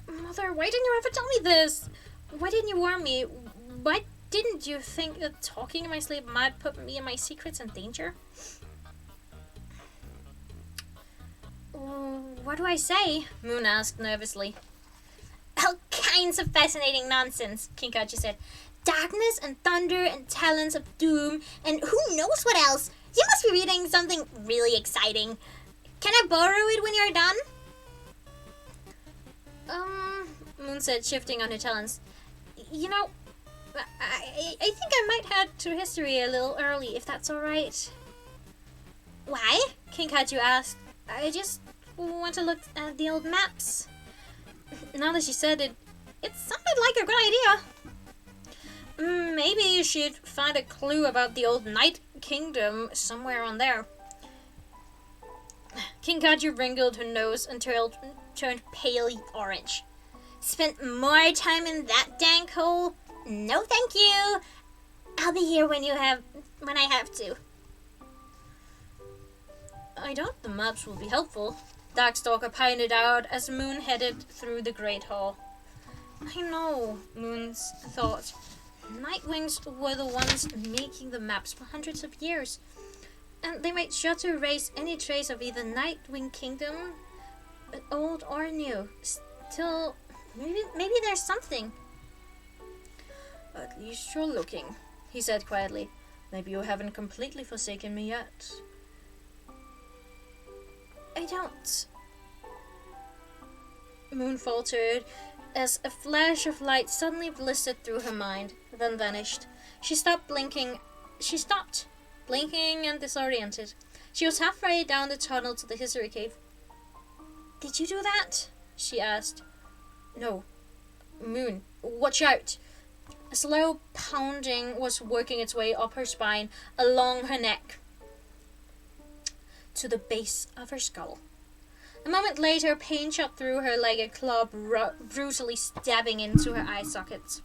Mother, why didn't you ever tell me this? Why didn't you warn me? Why didn't you think that talking in my sleep might put me and my secrets in danger? What do I say? Moon asked nervously. All kinds of fascinating nonsense, Kinkachi said. Darkness and thunder and talons of doom and who knows what else. You must be reading something really exciting. Can I borrow it when you're done? Moon said, shifting on her talons. You know, I think I might head to history a little early, if that's alright. Why? Kinkachu asked. I just want to look at the old maps. Now that she said it, it sounded like a good idea. Maybe she'd find a clue about the old Night Kingdom somewhere on there. Kinkachu wrinkled her nose until it turned pale orange. Spent more time in that dank hole? No, thank you. I'll be here when I have to. I doubt the maps will be helpful, Darkstalker pointed out as Moon headed through the Great Hall. I know, Moon thought. Nightwings were the ones making the maps for hundreds of years, and they made sure to erase any trace of either Nightwing Kingdom, old or new. Still, maybe there's something. At least you're looking, he said quietly. Maybe you haven't completely forsaken me yet. I don't. Moon faltered as a flash of light suddenly blistered through her mind, then vanished. She stopped blinking and disoriented. She was halfway down the tunnel to the history cave. Did you do that? She asked. No. Moon, watch out. A slow pounding was working its way up her spine, along her neck, to the base of her skull. A moment later, pain shot through her like a club brutally stabbing into her eye sockets.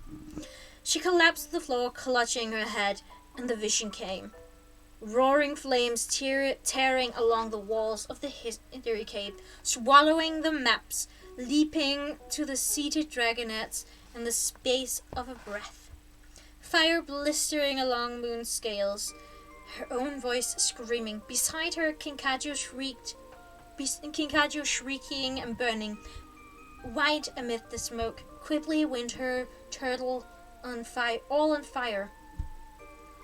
She collapsed to the floor, clutching her head, and the vision came. Roaring flames tearing along the walls of the history cave, swallowing the maps, leaping to the seated dragonets in the space of a breath. Fire blistering along Moon's scales, her own voice screaming. Beside her, Kinkachu shrieking and burning. White amid the smoke, Quibbly, Winter, Turtle, all on fire.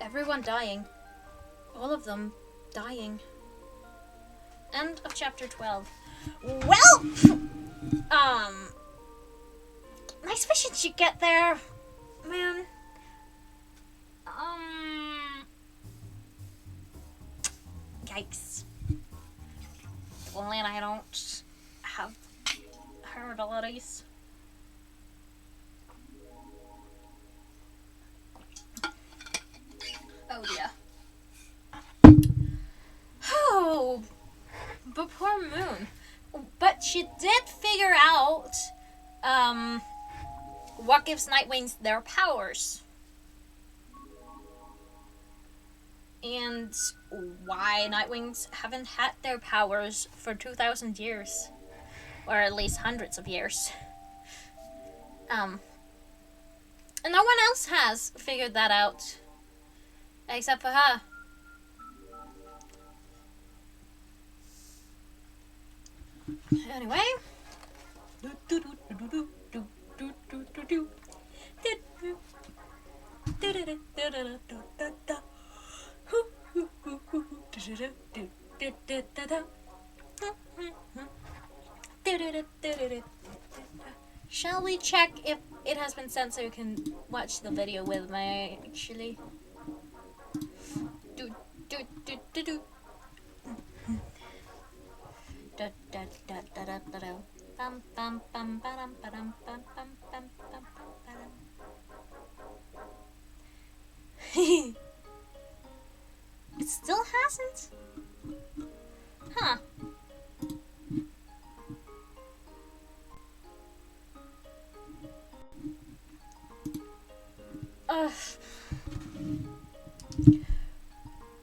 Everyone dying. All of them dying. End of chapter 12. Well, nice fishing you get there, man. Yikes. Only I don't have her abilities. Oh dear. Oh, but poor Moon. But she did figure out what gives Nightwings their powers. And why Nightwings haven't had their powers for 2,000 years. Or at least hundreds of years. And no one else has figured that out. Except for her. Anyway. Shall we check if it has been sent so you can watch the video with me, actually? It still hasn't? Huh.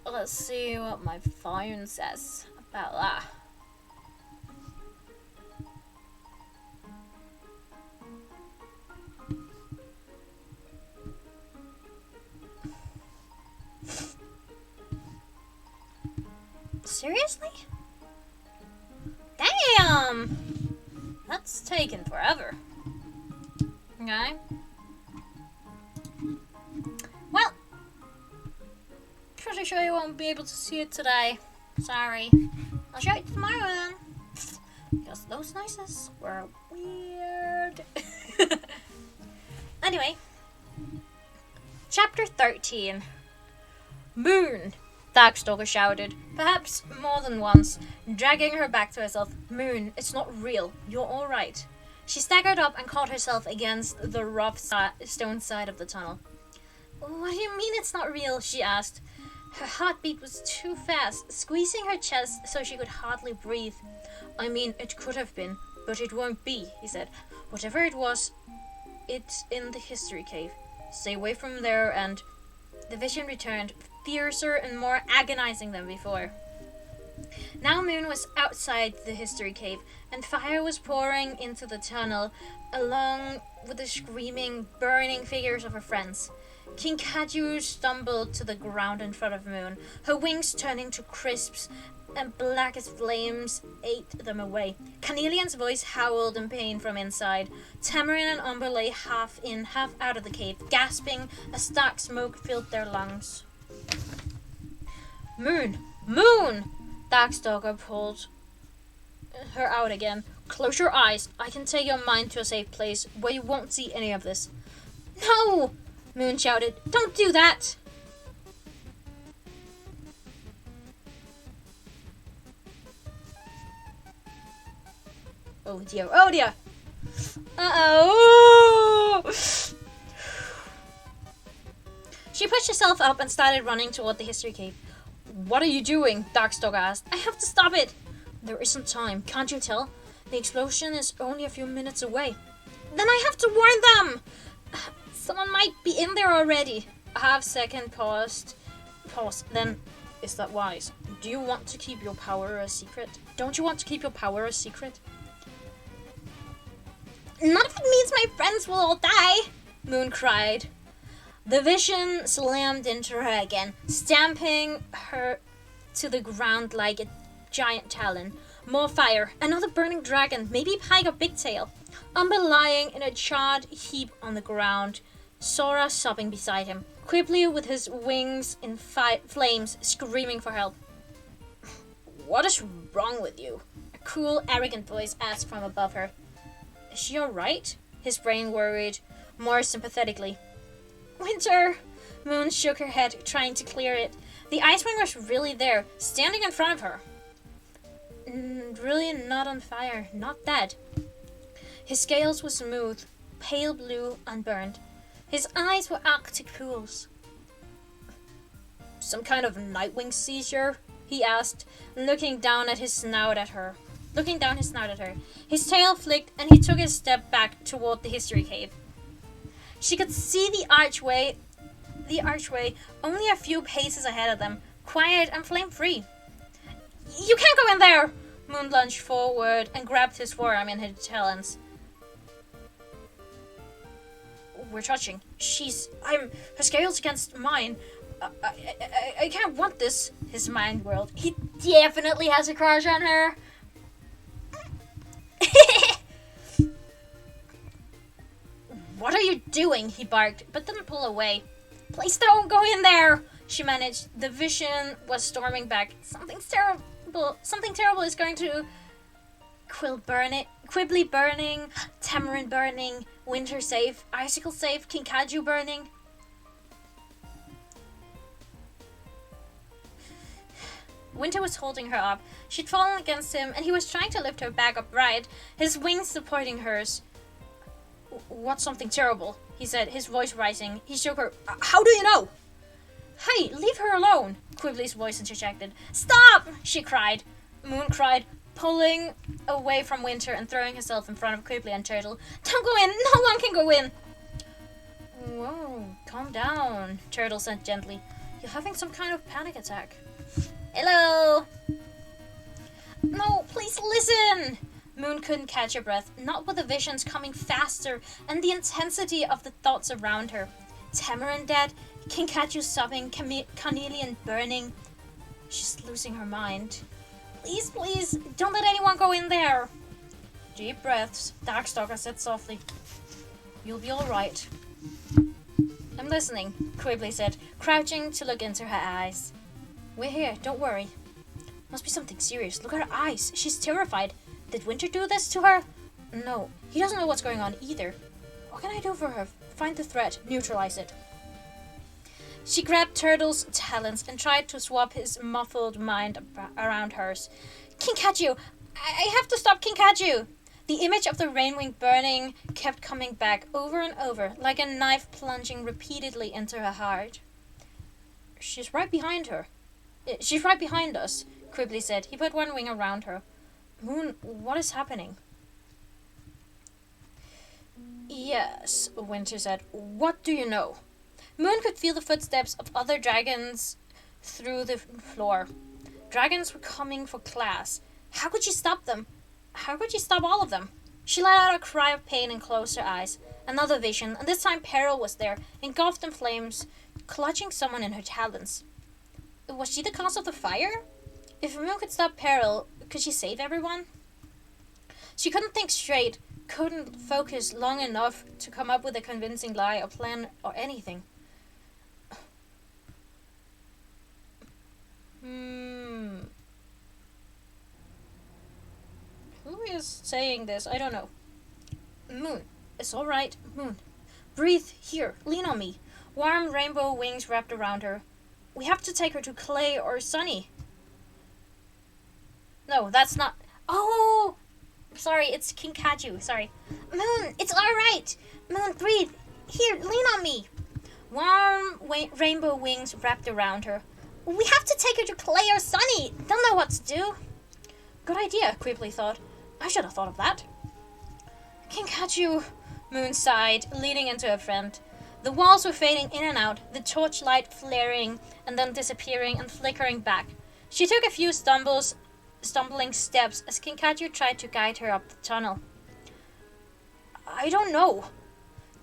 Let's see what my phone says about that. Seriously? Dang It's taken forever. Okay. Well, pretty sure you won't be able to see it today. Sorry. I'll show it tomorrow then. Because those noises were weird. Anyway. Chapter 13. Moon, Darkstalker shouted, perhaps more than once, dragging her back to herself. Moon, it's not real. You're alright. She staggered up and caught herself against the rough stone side of the tunnel. What do you mean it's not real? She asked. Her heartbeat was too fast, squeezing her chest so she could hardly breathe. I mean, it could have been, but it won't be, he said. Whatever it was, it's in the history cave. Stay away from there, and... The vision returned, fiercer and more agonizing than before. Now Moon was outside the history cave, and fire was pouring into the tunnel, along with the screaming, burning figures of her friends. Kinkajou stumbled to the ground in front of Moon, her wings turning to crisps, and black as flames ate them away. Carnelian's voice howled in pain from inside. Tamarin and Umber lay half in, half out of the cave, gasping as dark smoke filled their lungs. Moon! Moon! Darkstalker pulled her out again. Close your eyes. I can take your mind to a safe place where you won't see any of this. No! Moon shouted. Don't do that! Oh dear, oh dear! Uh-oh! She pushed herself up and started running toward the history cave. What are you doing? Darkstalker asked. I have to stop it! There isn't time, can't you tell? The explosion is only a few minutes away. Then I have to warn them! Someone might be in there already. A half-second paused. Then, is that wise? Do you want to keep your power a secret? Don't you want to keep your power a secret? Not if it means my friends will all die, Moon cried. The vision slammed into her again, stamping her to the ground like a giant talon. More fire, another burning dragon, maybe Pike or Bigtail. Umber lying in a charred heap on the ground, Sora sobbing beside him, Quibbly with his wings in flames, screaming for help. What is wrong with you? A cool, arrogant voice asked from above her. Is she alright? His brain worried, more sympathetically. Winter! Moon shook her head, trying to clear it. The Icewind was really there, standing in front of her. Really not on fire, not dead. His scales were smooth, pale blue, unburned. His eyes were arctic pools. Some kind of Nightwing seizure? He asked, looking down his snout at her. His tail flicked, and he took a step back toward the history cave. She could see the archway only a few paces ahead of them, quiet and flame-free. You can't go in there! Moon lunged forward and grabbed his forearm in her talons. We're touching. Her scales against mine. I can't want this. His mind whirled. He definitely has a crush on her. What are you doing? He barked, but didn't pull away. Please don't go in there, she managed. The vision was storming back. Something terrible is going to... Quibbly burning, Tamarin burning, Winter safe, Icicle safe, Kinkajou burning. Winter was holding her up. She'd fallen against him, and he was trying to lift her back upright, his wings supporting hers. What's something terrible? He said, his voice rising. He shook her. How do you know? Hey, leave her alone, Quibbly's voice interjected. Stop! She cried. Moon cried, pulling away from Winter and throwing herself in front of Quibbly and Turtle. Don't go in! No one can go in! Whoa, calm down, Turtle said gently. You're having some kind of panic attack. Hello! No, please listen! Moon couldn't catch her breath, not with the visions coming faster and the intensity of the thoughts around her. Tamarin dead, Kinkajou sobbing, Carnelian burning. She's losing her mind. Please, don't let anyone go in there. Deep breaths, Darkstalker said softly. You'll be alright. I'm listening, Quibbly said, crouching to look into her eyes. We're here, don't worry. Must be something serious. Look at her eyes. She's terrified. Did Winter do this to her? No, he doesn't know what's going on either. What can I do for her? Find the threat, neutralize it. She grabbed Turtle's talons and tried to swap his muffled mind around hers. Kinkajou! I have to stop Kinkajou! The image of the rainwing burning kept coming back over and over, like a knife plunging repeatedly into her heart. She's right behind her. She's right behind us, Quibbly said. He put one wing around her. Moon, what is happening? Yes, Winter said. What do you know? Moon could feel the footsteps of other dragons through the floor. Dragons were coming for class. How could she stop them? How could she stop all of them? She let out a cry of pain and closed her eyes. Another vision, and this time Peril was there, engulfed in flames, clutching someone in her talons. Was she the cause of the fire? If Moon could stop Peril, could she save everyone? She couldn't think straight, couldn't focus long enough to come up with a convincing lie or plan or anything. Who is saying this? I don't know. Moon, it's all right. Moon, breathe. Here, lean on me. Warm rainbow wings wrapped around her. We have to take her to Clay or Sunny. No, that's not. Oh, sorry, it's Kinkajou. Sorry. Moon, it's all right. Moon, breathe. Here, lean on me. Warm rainbow wings wrapped around her. We have to take her to Clay or Sunny. They'll know what to do. Good idea, Quibbly thought. I should have thought of that. Kinkajou, Moon sighed, leaning into her friend. The walls were fading in and out, the torchlight flaring and then disappearing and flickering back. She took a few stumbling steps as Kinkajou tried to guide her up the tunnel. I don't know,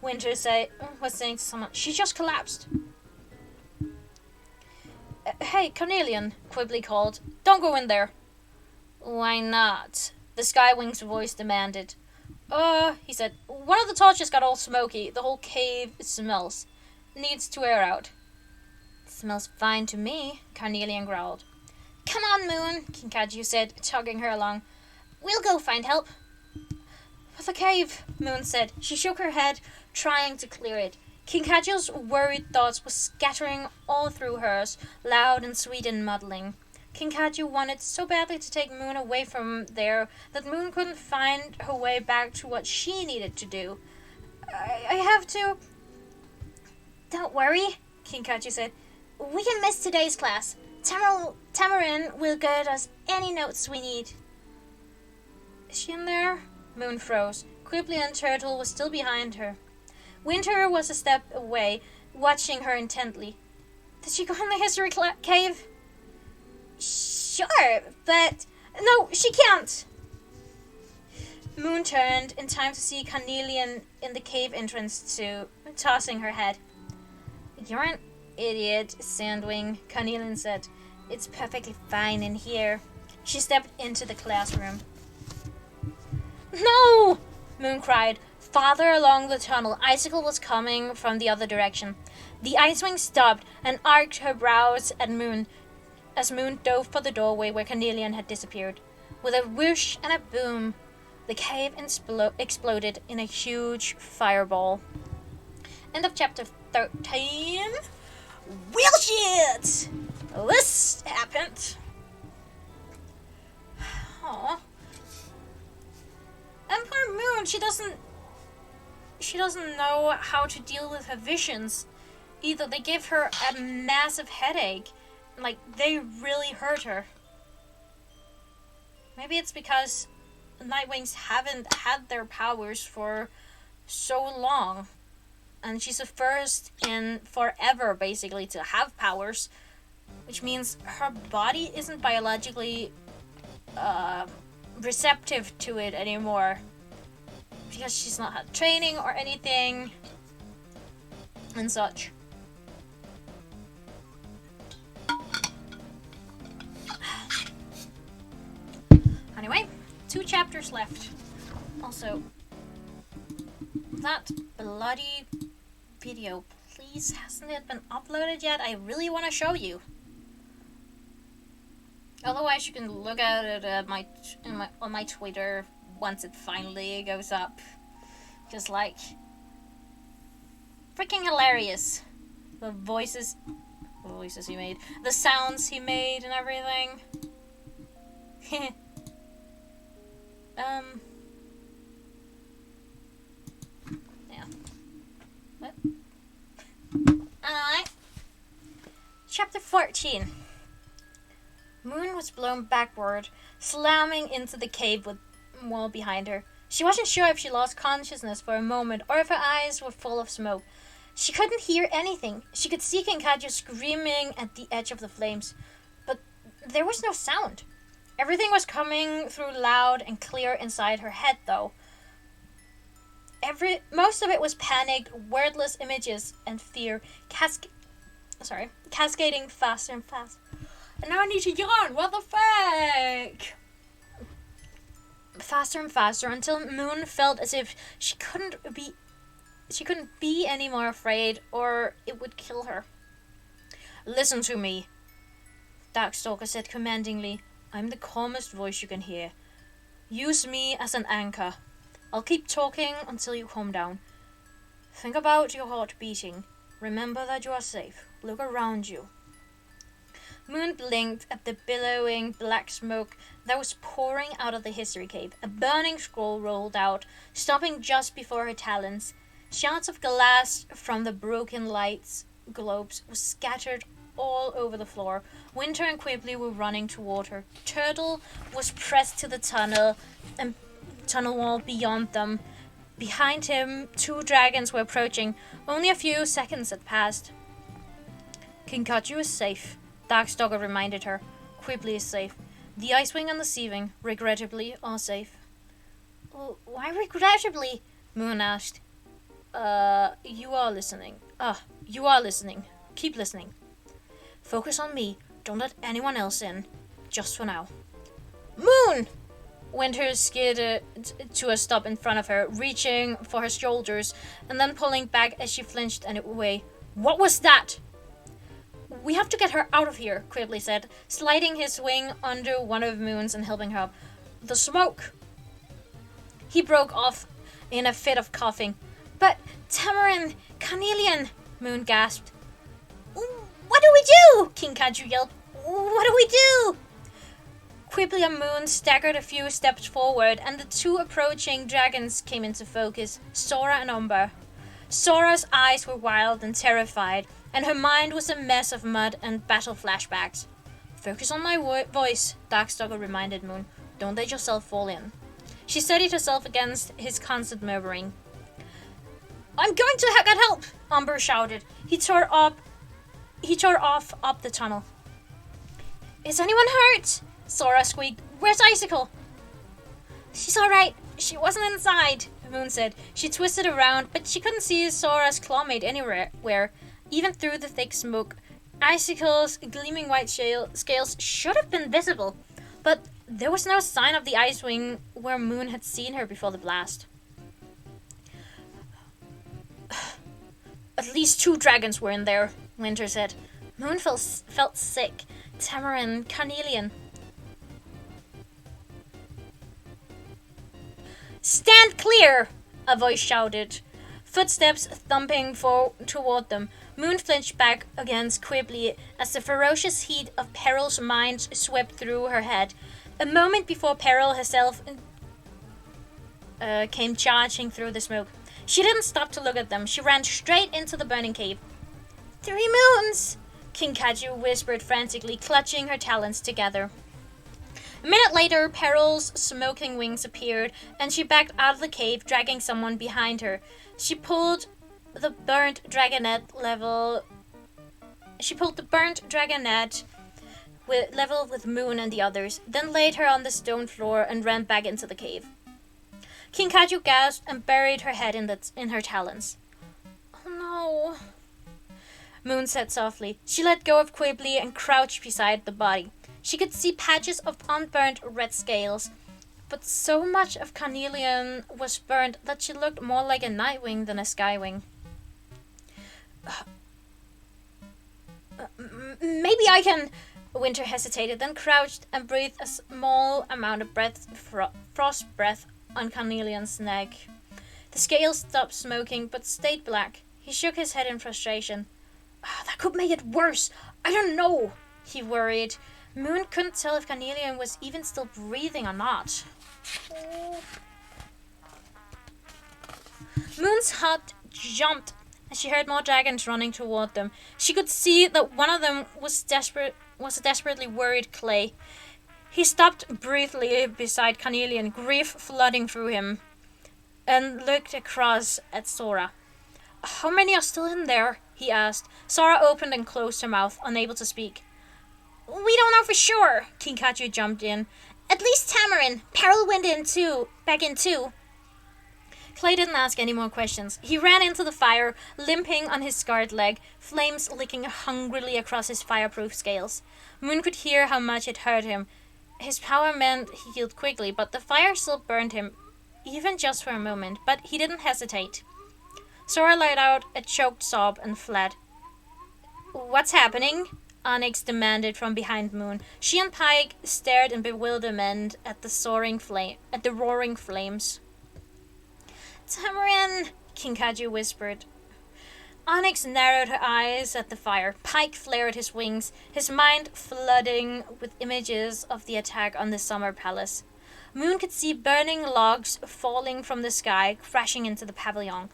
Winter was saying to someone. She just collapsed. Hey, Carnelian, Quibbly called. Don't go in there. Why not? The Skywing's voice demanded. He said, one of the torches got all smoky. The whole cave smells. Needs to air out. Smells fine to me, Carnelian growled. Come on, Moon, Kinkajou said, tugging her along. We'll go find help. But the cave, Moon said. She shook her head, trying to clear it. Kinkajou's worried thoughts were scattering all through hers, loud and sweet and muddling. Kinkajou wanted so badly to take Moon away from there that Moon couldn't find her way back to what she needed to do. I have to... Don't worry, Kinkajou said. We can miss today's class. Tamarin will get us any notes we need. Is she in there? Moon froze. Quibbly and Turtle was still behind her. Winter was a step away, watching her intently. Did she go in the history cave? Sure, but... No, she can't! Moon turned in time to see Carnelian in the cave entrance too, tossing her head. You're an idiot, Sandwing, Carnelian said. It's perfectly fine in here. She stepped into the classroom. No! Moon cried. Farther along the tunnel, Icicle was coming from the other direction. The Icewing stopped and arched her brows at Moon as Moon dove for the doorway where Carnelian had disappeared. With a whoosh and a boom, the cave exploded in a huge fireball. End of chapter 13. Well, shit! This happened. Aw. And poor Moon, she doesn't know how to deal with her visions. Either they give her a massive headache, like they really hurt her. Maybe it's because Nightwings haven't had their powers for so long. And she's the first in forever, basically, to have powers. Which means her body isn't biologically receptive to it anymore. Because she's not had training or anything. And such. Anyway, 2 chapters left. Also, that bloody video, please, hasn't it been uploaded yet? I really want to show you. Otherwise, you can look at it on my Twitter once it finally goes up. Just like, freaking hilarious. The voices he made, the sounds he made, and everything. Yeah. What? Alright. Chapter 14. Moon was blown backward, slamming into the cave wall behind her. She wasn't sure if she lost consciousness for a moment or if her eyes were full of smoke. She couldn't hear anything. She could see Kinkaju screaming at the edge of the flames, but there was no sound. Everything was coming through loud and clear inside her head, though. Most of it was panicked, wordless images and fear, cascading faster and faster. And now I need to yawn. What the fuck? Faster and faster until Moon felt as if she couldn't be any more afraid, or it would kill her. Listen to me, Darkstalker said commandingly. I'm the calmest voice you can hear. Use me as an anchor. I'll keep talking until you calm down. Think about your heart beating. Remember that you are safe. Look around you. Moon blinked at the billowing black smoke that was pouring out of the history cave. A burning scroll rolled out, stopping just before her talons. Shards of glass from the broken lights globes were scattered all over the floor. Winter and Quibbly were running toward her. Turtle was pressed to the tunnel wall beyond them. Behind him, 2 dragons were approaching. Only a few seconds had passed. Kinkaju is safe, Darkstalker reminded her. Quibbly is safe. The Icewing and the Seawing, regrettably, are safe. Why regrettably? Moon asked. You are listening. You are listening. Keep listening. Focus on me. Don't let anyone else in. Just for now. Moon! Winter skidded to a stop in front of her, reaching for her shoulders, and then pulling back as she flinched and away. What was that? We have to get her out of here, Quibbly said, sliding his wing under one of Moon's and helping her up. The smoke! He broke off in a fit of coughing. But, Tamarin, Carnelian, Moon gasped. What do we do? Kinkaju yelled. What do we do? Quibbly and Moon staggered a few steps forward, and the 2 approaching dragons came into focus, Sora and Umber. Sora's eyes were wild and terrified, and her mind was a mess of mud and battle flashbacks. Focus on my voice, Darkstalker reminded Moon. Don't let yourself fall in. She steadied herself against his constant murmuring. I'm going to get help, Umber shouted. He tore off up the tunnel. Is anyone hurt? Sora squeaked. Where's Icicle? She's alright. She wasn't inside, Moon said. She twisted around, but she couldn't see Sora's clawmate anywhere. Even through the thick smoke, Icicle's gleaming white scales should have been visible, but there was no sign of the Icewing where Moon had seen her before the blast. At least 2 dragons were in there, Winter said. Moon felt sick. Tamarin, Carnelian. Stand clear! A voice shouted. Footsteps thumping toward them. Moon flinched back against Quibbly as the ferocious heat of Peril's mind swept through her head. A moment before Peril herself came charging through the smoke. She didn't stop to look at them. She ran straight into the burning cave. 3 moons! Kinkaju whispered frantically, clutching her talons together. A minute later, Peril's smoking wings appeared, and she backed out of the cave, dragging someone behind her. She pulled the burnt dragonette level with Moon and the others, then laid her on the stone floor and ran back into the cave. Kinkaju gasped and buried her head in her talons. Oh no, Moon said softly. She let go of Quibbly and crouched beside the body. She could see patches of unburnt red scales but so much of Carnelian was burnt that she looked more like a Nightwing than a Skywing. Maybe I can... Winter hesitated, then crouched and breathed a small amount of frost breath on Carnelian's neck. The scales stopped smoking, but stayed black. He shook his head in frustration. That could make it worse. I don't know, he worried. Moon couldn't tell if Carnelian was even still breathing or not. Moon's heart jumped as she heard more dragons running toward them. She could see that one of them was a desperately worried Clay. He stopped briefly beside Carnelian, grief flooding through him, and looked across at Sora. How many are still in there? He asked. Sora opened and closed her mouth, unable to speak. We don't know for sure, Kinkaju jumped in. At least Tamarin. Peril went back in too. Clay didn't ask any more questions. He ran into the fire, limping on his scarred leg, flames licking hungrily across his fireproof scales. Moon could hear how much it hurt him. His power meant he healed quickly, but the fire still burned him, even just for a moment, but he didn't hesitate. Sora let out a choked sob and fled. What's happening? Onyx demanded from behind Moon. She and Pike stared in bewilderment at the roaring flames. Tamarin, Kinkaju whispered. Onyx narrowed her eyes at the fire. Pike flared his wings, his mind flooding with images of the attack on the Summer Palace. Moon could see burning logs falling from the sky, crashing into the pavilion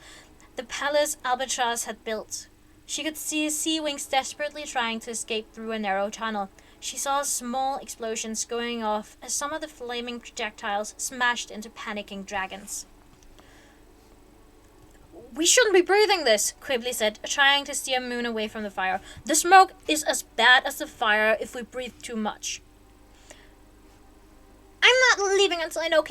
the palace Albatross had built. She could see sea wings desperately trying to escape through a narrow tunnel. She saw small explosions going off as some of the flaming projectiles smashed into panicking dragons. We shouldn't be breathing this, Quibbly said, trying to steer Moon away from the fire. The smoke is as bad as the fire if we breathe too much. I'm not leaving until I know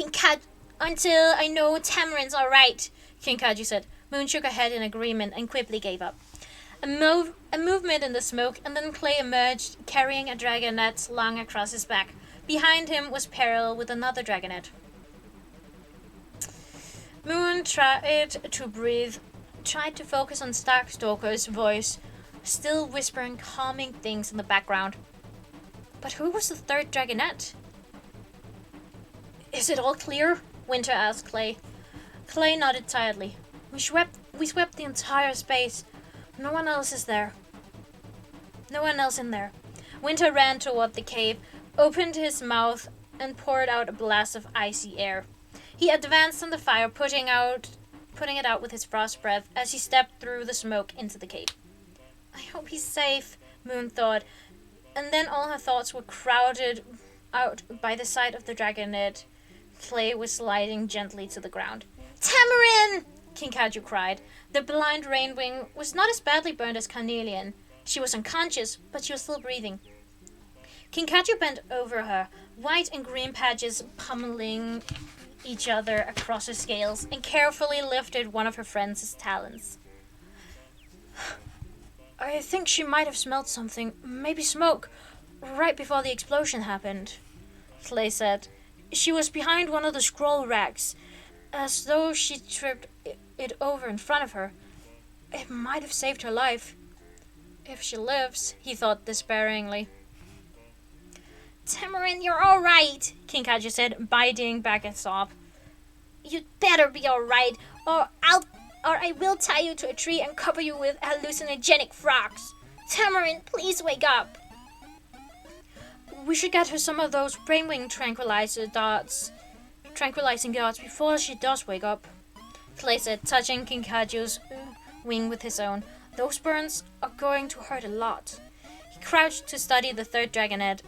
Tamarin's alright, Kinkaju said. Moon shook her head in agreement and Quibbly gave up. A movement in the smoke, and then Clay emerged, carrying a dragonet slung across his back. Behind him was Peril with another dragonet. Moon tried to breathe, tried to focus on Starkstalker's voice, still whispering calming things in the background. But who was the third dragonet? Is it all clear? Winter asked Clay. Clay nodded tiredly. We swept the entire space. No one else is there. No one else in there. Winter ran toward the cave, opened his mouth, and poured out a blast of icy air. He advanced on the fire, putting it out with his frost breath as he stepped through the smoke into the cave. I hope he's safe, Moon thought, and then all her thoughts were crowded out by the sight of the dragonet. Clay was sliding gently to the ground. Tamarin! Kinkaju cried. The blind Rainwing was not as badly burned as Carnelian. She was unconscious, but she was still breathing. Kinkaju bent over her, white and green patches pummeling each other across her scales, and carefully lifted one of her friend's talons. I think she might have smelled something, maybe smoke, right before the explosion happened, Clay said. She was behind one of the scroll racks, as though she tripped it over in front of her. It might have saved her life. If she lives, he thought despairingly. Tamarin, you're all right, Kinkaju said, biting back a sob. You'd better be all right, or I will tie you to a tree and cover you with hallucinogenic frogs. Tamarin, please wake up. We should get her some of those brainwing tranquilizing darts before she does wake up, Clay said, touching Kinkaju's wing with his own. Those burns are going to hurt a lot. He crouched to study the third dragonet,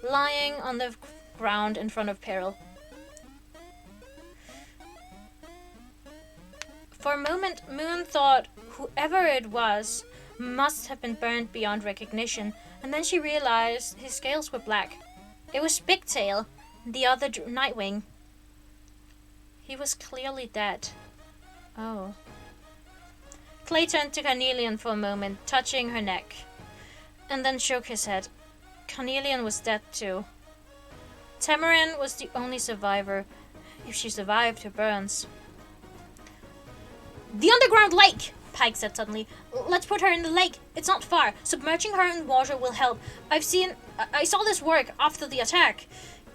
lying on the ground in front of Peril. For a moment, Moon thought whoever it was must have been burned beyond recognition, and then she realized his scales were black. It was Bigtail, the other Nightwing. He was clearly dead. Oh. Clay turned to Carnelian for a moment, touching her neck, and then shook his head. Carnelian was dead too. Tamarin was the only survivor, if she survived her burns. The underground lake! Pike said suddenly. Let's put her in the lake. It's not far. Submerging her in water will help. I saw this work after the attack.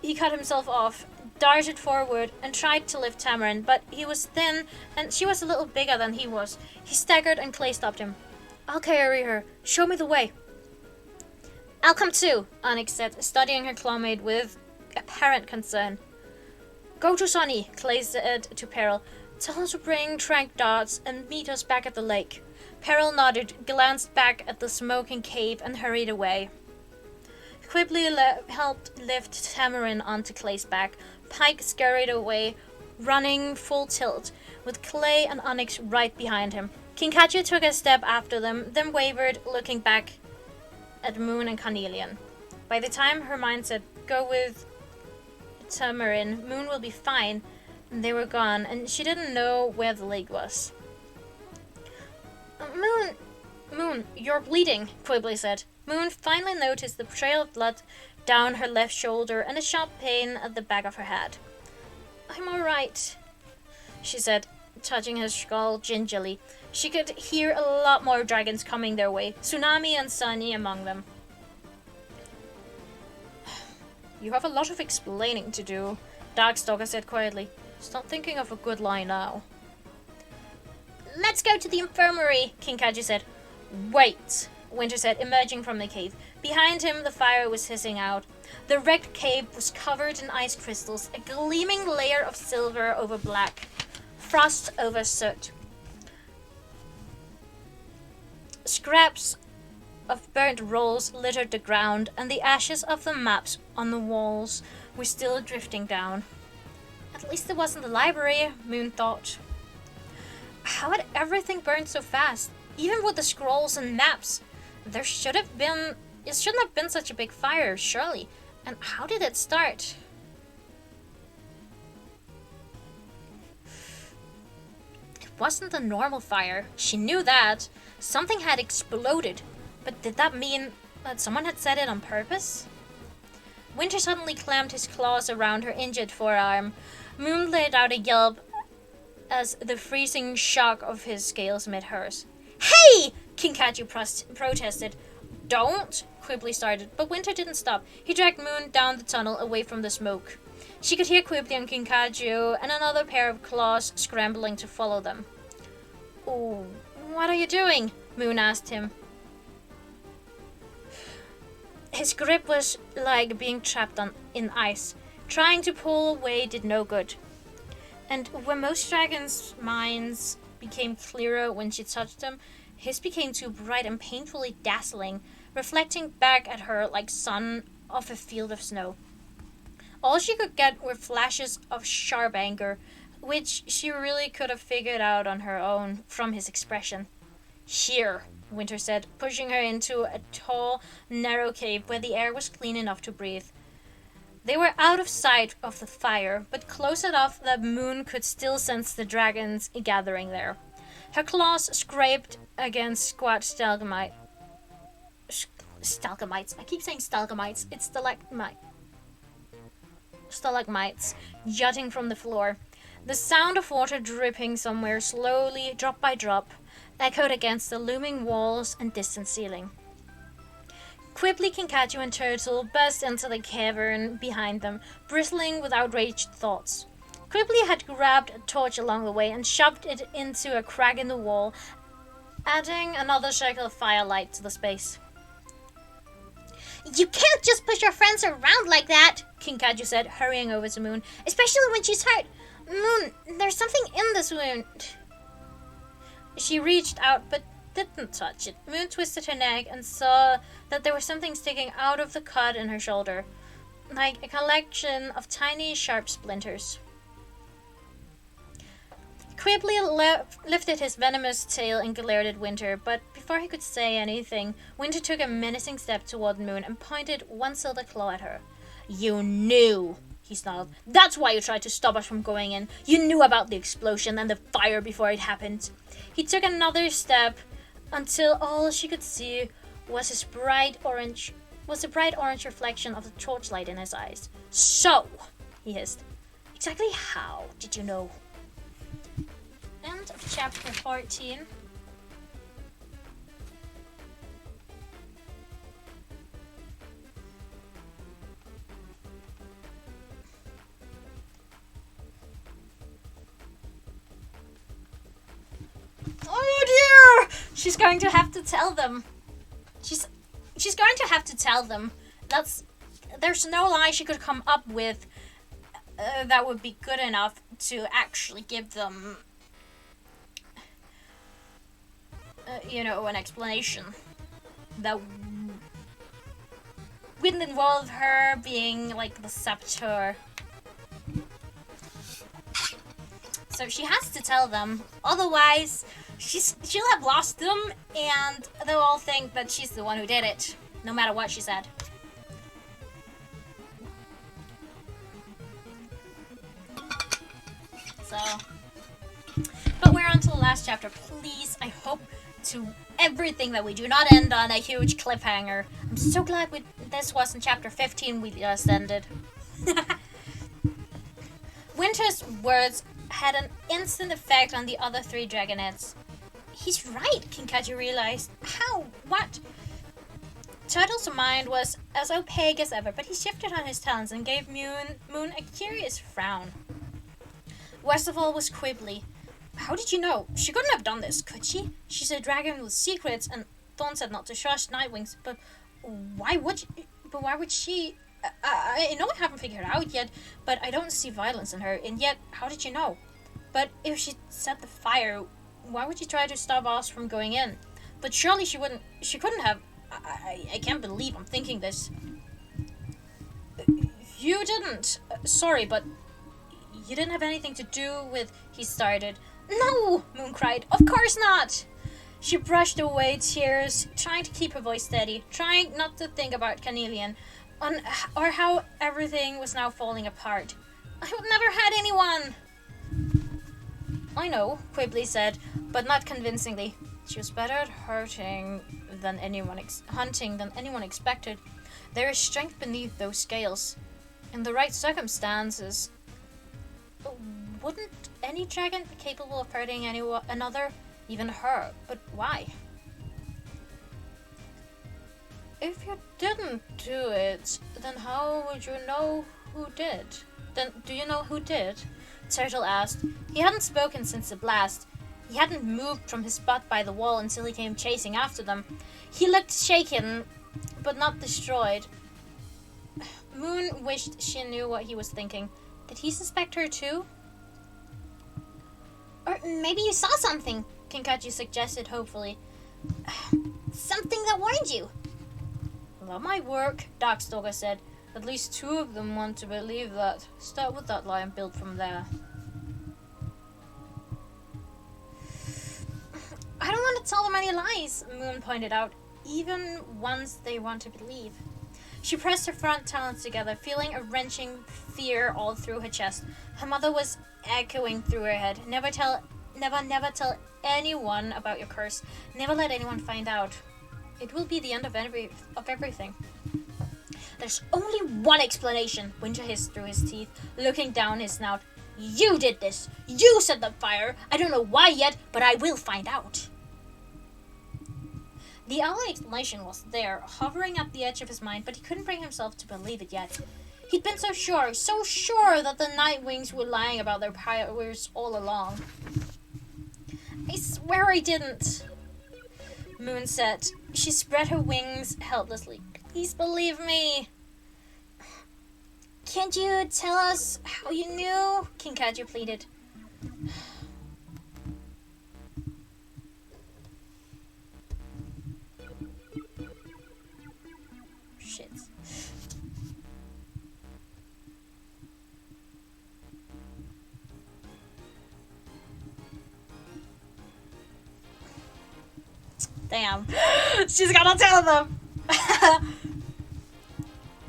He cut himself off, darted forward, and tried to lift Tamarin, but he was thin, and she was a little bigger than he was. He staggered, and Clay stopped him. I'll carry her. Show me the way. I'll come too, Onyx said, studying her clawmate with apparent concern. Go to Sonny, Clay said to Peril. Tell her to bring trank darts and meet us back at the lake. Peril nodded, glanced back at the smoking cave, and hurried away. Quibbly helped lift Tamarin onto Clay's back. Pike scurried away, running full tilt, with Clay and Onyx right behind him. Kinkajou took a step after them, then wavered, looking back at Moon and Carnelian. By the time her mind said, go with Tamarin, Moon will be fine, they were gone, and she didn't know where the lake was. Moon, you're bleeding, Quibbly said. Moon finally noticed the trail of blood down her left shoulder and a sharp pain at the back of her head. I'm alright, she said, touching her skull gingerly. She could hear a lot more dragons coming their way, Tsunami and Sunny among them. You have a lot of explaining to do, Darkstalker said quietly. Start thinking of a good lie now. Let's go to the infirmary, Kinkajou said. Wait, Winter said, emerging from the cave. Behind him, the fire was hissing out. The wrecked cave was covered in ice crystals, a gleaming layer of silver over black, frost over soot. Scraps of burnt rolls littered the ground, and the ashes of the maps on the walls were still drifting down. At least it wasn't the library, Moon thought. How had everything burned so fast? Even with the scrolls and maps, it shouldn't have been such a big fire, surely. And how did it start? It wasn't a normal fire. She knew that. Something had exploded. But did that mean that someone had set it on purpose? Winter suddenly clamped his claws around her injured forearm. Moon let out a yelp as the freezing shock of his scales met hers. Hey! Kinkajou protested. Don't, Quibbly started, but Winter didn't stop. He dragged Moon down the tunnel away from the smoke. She could hear Quibbly and Kinkajou and another pair of claws scrambling to follow them. Oh, what are you doing? Moon asked him. His grip was like being trapped in ice. Trying to pull away did no good. And when most dragons' minds became clearer when she touched them, his became too bright and painfully dazzling, reflecting back at her like sun off a field of snow. All she could get were flashes of sharp anger, which she really could have figured out on her own from his expression. Here, Winter said, pushing her into a tall, narrow cave where the air was clean enough to breathe. They were out of sight of the fire, but close enough that Moon could still sense the dragons gathering there. Her claws scraped against squat stalagmites. I keep saying stalagmites. It's stalagmites jutting from the floor. The sound of water dripping somewhere slowly, drop by drop, echoed against the looming walls and distant ceiling. Quibbly, Kinkajou, and Turtle burst into the cavern behind them, bristling with outraged thoughts. Quibbly had grabbed a torch along the way and shoved it into a crack in the wall, adding another circle of firelight to the space. You can't just push your friends around like that, Kinkajou said, hurrying over to Moon, especially when she's hurt. Moon, there's something in this wound. She reached out, but didn't touch it. Moon twisted her neck and saw that there was something sticking out of the cut in her shoulder, like a collection of tiny, sharp splinters. Quibbly lifted his venomous tail and glared at Winter, but before he could say anything, Winter took a menacing step toward Moon and pointed one silver claw at her. You knew, he snarled. That's why you tried to stop us from going in. You knew about the explosion and the fire before it happened. He took another step until all she could see was his bright orange was a bright orange reflection of the torchlight in his eyes. So, he hissed, exactly how did you know? End of chapter 14. Oh dear! She's going to have to tell them. She's going to have to tell them. There's no lie she could come up with that would be good enough to actually give them, an explanation that wouldn't involve her being like the saboteur. So she has to tell them, otherwise she'll have lost them and they'll all think that she's the one who did it, no matter what she said. So, but we're on to the last chapter. Please, I hope to everything that we do not end on a huge cliffhanger. I'm so glad this wasn't chapter 15 we just ended. Winter's words had an instant effect on the other three dragonettes. He's right, Kinkachi realized. How? What? Turtle's mind was as opaque as ever, but he shifted on his talons and gave Moon a curious frown. Westfall was quibbly. How did you know? She couldn't have done this, could she? She's a dragon with secrets, and Thorn said not to trust Nightwings, but why would she? I know I haven't figured it out yet, but I don't see violence in her, and yet, how did you know? But if she set the fire, why would she try to stop us from going in? But surely she couldn't have. I can't believe I'm thinking this. You didn't. Sorry, but you didn't have anything to do with, he started. No, Moon cried. Of course not. She brushed away tears, trying to keep her voice steady, trying not to think about Carnelian, or how everything was now falling apart. I've never had anyone. I know, Quibbly said, but not convincingly. She was better at hunting than anyone expected. There is strength beneath those scales. In the right circumstances, wouldn't any dragon be capable of hurting another, even her? But why? If you didn't do it, then how would you know who did? Then do you know who did? Turtle asked. He hadn't spoken since the blast. He hadn't moved from his spot by the wall until he came chasing after them. He looked shaken, but not destroyed. Moon wished she knew what he was thinking. Did he suspect her too? Or maybe you saw something, Kinkachi suggested hopefully. Something that warned you. That might work, Darkstalker said. At least two of them want to believe that. Start with that lie and build from there. I don't want to tell them any lies, Moon pointed out, even ones they want to believe. She pressed her front talons together, feeling a wrenching fear all through her chest. Her mother was echoing through her head. Never tell anyone about your curse. Never let anyone find out. It will be the end of everything. There's only one explanation, Winter hissed through his teeth, looking down his snout. You did this! You set the fire! I don't know why yet, but I will find out. The only explanation was there, hovering at the edge of his mind, but he couldn't bring himself to believe it yet. He'd been so sure that the Nightwings were lying about their powers all along. I swear I didn't, Moon said. She spread her wings helplessly. Please believe me. Can't you tell us how you knew? Kinkachi pleaded. Shit. Damn. She's gonna tell them.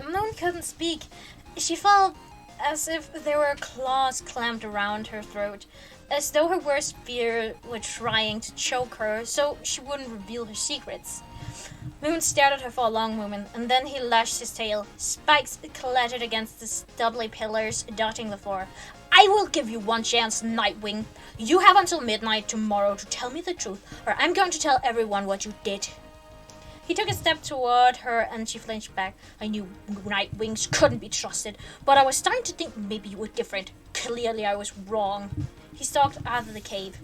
Moon couldn't speak. She felt as if there were claws clamped around her throat, as though her worst fear were trying to choke her so she wouldn't reveal her secrets. Moon stared at her for a long moment, and then he lashed his tail. Spikes clattered against the stubbly pillars dotting the floor. I will give you one chance, Nightwing. You have until midnight tomorrow to tell me the truth, or I'm going to tell everyone what you did. He took a step toward her and she flinched back. I knew Nightwings couldn't be trusted, but I was starting to think maybe you were different. Clearly I was wrong. He stalked out of the cave.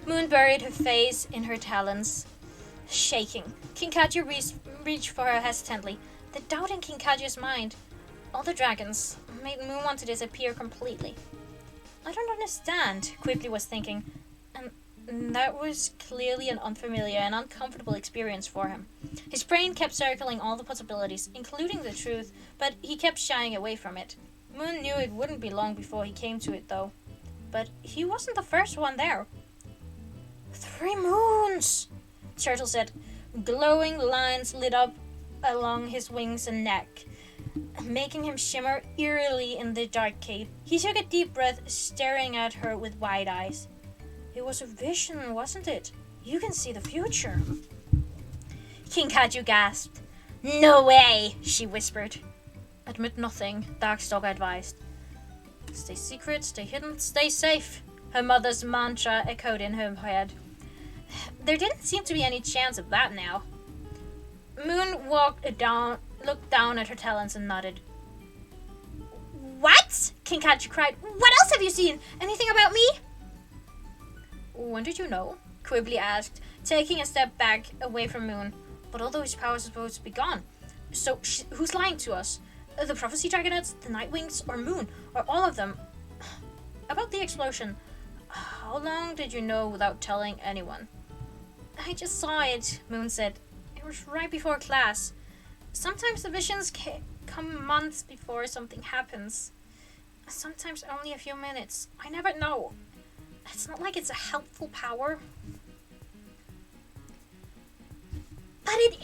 Moon buried her face in her talons, shaking. Kinkaju reached for her hesitantly. The doubt in Kinkaju's mind, all the dragons, made Moon want to disappear completely. I don't understand, Quigley was thinking, and that was clearly an unfamiliar and uncomfortable experience for him. His brain kept circling all the possibilities, including the truth, but he kept shying away from it. Moon knew it wouldn't be long before he came to it, though. But he wasn't the first one there. 3 moons, Turtle said. Glowing lines lit up along his wings and neck, making him shimmer eerily in the dark cave. He took a deep breath, staring at her with wide eyes. It was a vision, wasn't it? You can see the future. Kinkaju gasped. No way, she whispered. Admit nothing, Darkstalker advised. Stay secret, stay hidden, stay safe, her mother's mantra echoed in her head. There didn't seem to be any chance of that now. Moon looked down at her talons and nodded. What? Kinkaju cried. What else have you seen? Anything about me? When did you know? Quigley asked, taking a step back away from Moon. But all those powers are supposed to be gone. So who's lying to us? The Prophecy Dragonets, the Nightwings, or Moon, or all of them? About the explosion. How long did you know without telling anyone? I just saw it, Moon said. It was right before class. Sometimes the visions come months before something happens. Sometimes only a few minutes. I never know. It's not like it's a helpful power. But it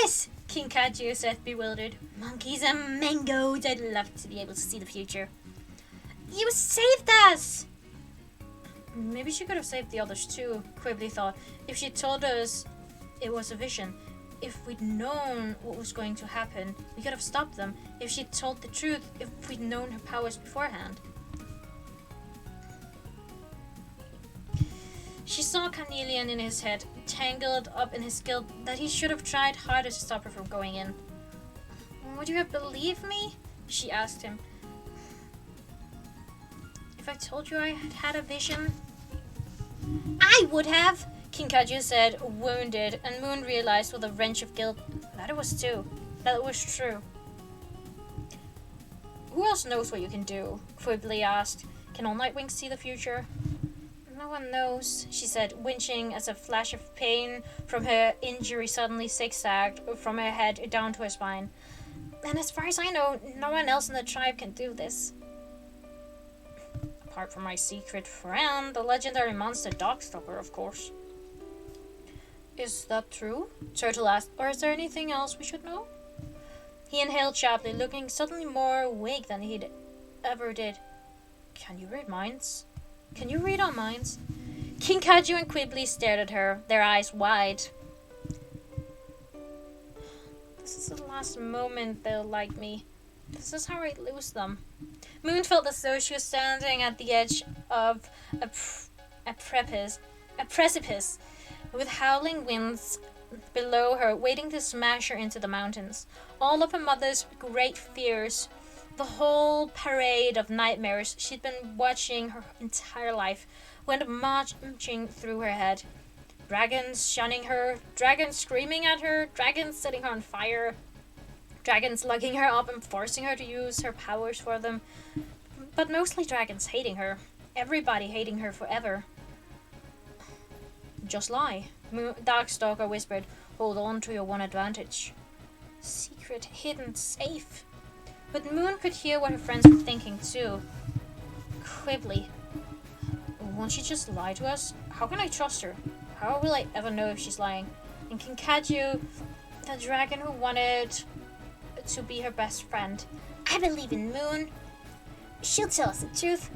is! Kinkaju said, bewildered. Monkeys and mangoes, I'd love to be able to see the future. You saved us! Maybe she could have saved the others too, Quigley thought, if she told us it was a vision. If we'd known what was going to happen, we could have stopped them. If she'd told the truth, if we'd known her powers beforehand. She saw Carnelian in his head, tangled up in his guilt that he should have tried harder to stop her from going in. Would you have believed me? She asked him. If I told you I had had a vision? I would have, Kinkaju said, wounded, and Moon realized with a wrench of guilt that it was too. That it was true. Who else knows what you can do? Quigley asked. Can all Nightwings see the future? No one knows, she said, winching as a flash of pain from her injury suddenly zigzagged from her head down to her spine. And as far as I know, no one else in the tribe can do this. Apart from my secret friend, the legendary monster Darkstalker, of course. Is that true? Turtle asked, or is there anything else we should know? He inhaled sharply, looking suddenly more awake than he'd ever did. Can you read minds? Can you read our minds? Kinkaju and Quigley stared at her, their eyes wide. This is the last moment they'll like me. This is how I lose them. Moon felt as though she was standing at the edge of a precipice, with howling winds below her, waiting to smash her into the mountains. All of her mother's great fears, the whole parade of nightmares she'd been watching her entire life, went marching through her head. Dragons shunning her, dragons screaming at her, dragons setting her on fire, dragons lugging her up and forcing her to use her powers for them, but mostly dragons hating her, everybody hating her forever. Just lie, Darkstalker whispered. Hold on to your one advantage. Secret, hidden, safe. But Moon could hear what her friends were thinking too. Quigley. Won't she just lie to us? How can I trust her? How will I ever know if she's lying? And Kinkaju, the dragon who wanted to be her best friend. I believe in Moon. She'll tell us the truth.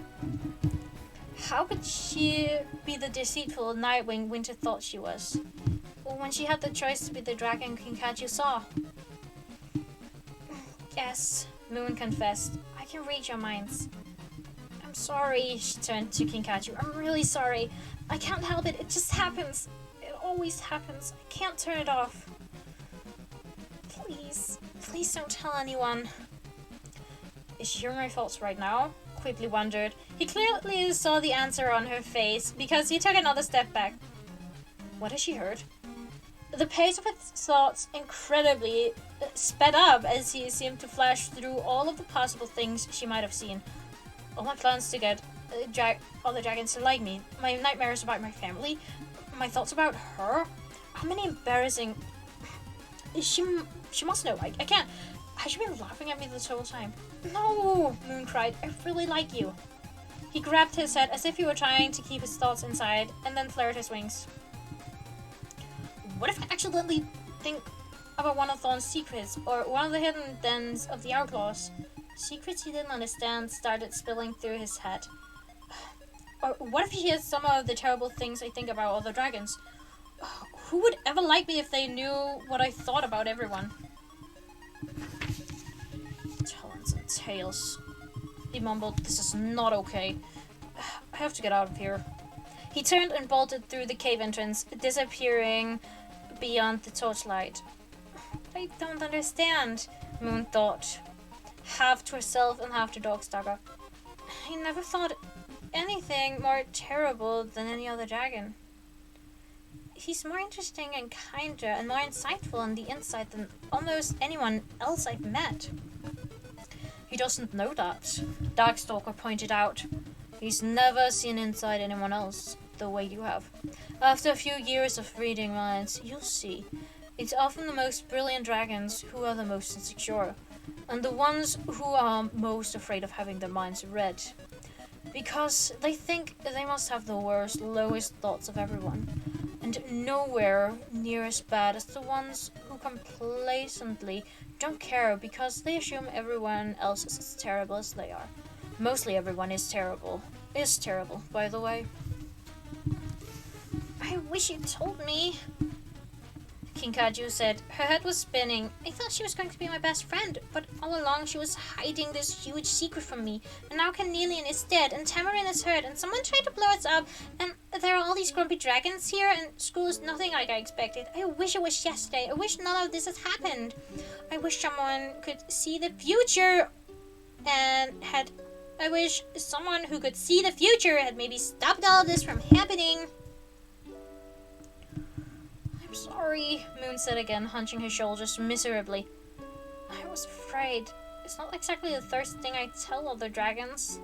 How could she be the deceitful Nightwing Winter thought she was? when she had the choice to be the dragon Kinkachu saw. Yes, Moon confessed. I can read your minds. I'm sorry, she turned to Kinkachu. I'm really sorry. I can't help it. It just happens. It always happens. I can't turn it off. Please don't tell anyone. Is she hearing my thoughts right now? Quickly wondered. He clearly saw the answer on her face because he took another step back. What has she heard? The pace of his thoughts incredibly sped up as he seemed to flash through all of the possible things she might have seen. All my plans to get all the dragons to like me, my nightmares about my family, my thoughts about her. How many embarrassing... She must know. I can't... Has she been laughing at me this whole time? No, Moon cried. I really like you. He grabbed his head as if he were trying to keep his thoughts inside, and then flared his wings. What if I accidentally think about one of Thorn's secrets, or one of the hidden dens of the Outlaws? Secrets he didn't understand started spilling through his head. Or what if he hears some of the terrible things I think about all the dragons? Who would ever like me if they knew what I thought about everyone? Talons and tails. He mumbled, this is not okay. I have to get out of here. He turned and bolted through the cave entrance, disappearing beyond the torchlight. I don't understand, Moon thought, half to herself and half to Dogstalker. I never thought anything more terrible than any other dragon. He's more interesting and kinder and more insightful on the inside than almost anyone else I've met. He doesn't know that, Darkstalker pointed out. He's never seen inside anyone else the way you have. After a few years of reading minds, you'll see. It's often the most brilliant dragons who are the most insecure, and the ones who are most afraid of having their minds read. Because they think they must have the worst, lowest thoughts of everyone, and nowhere near as bad as the ones who complacently don't care because they assume everyone else is as terrible as they are. Mostly everyone is terrible. Is terrible, by the way. I wish you told me, Kinkachu said. Her head was spinning. I thought she was going to be my best friend, but all along she was hiding this huge secret from me. And now Carnelian is dead, and Tamarin is hurt, and someone tried to blow us up, and there are all these grumpy dragons here, and school is nothing like I expected. I wish it was yesterday. I wish none of this has happened. I wish someone could see the future I wish someone who could see the future had maybe stopped all this from happening. I'm sorry, Moon said again, hunching her shoulders miserably. I was afraid. It's not exactly the first thing I tell other dragons.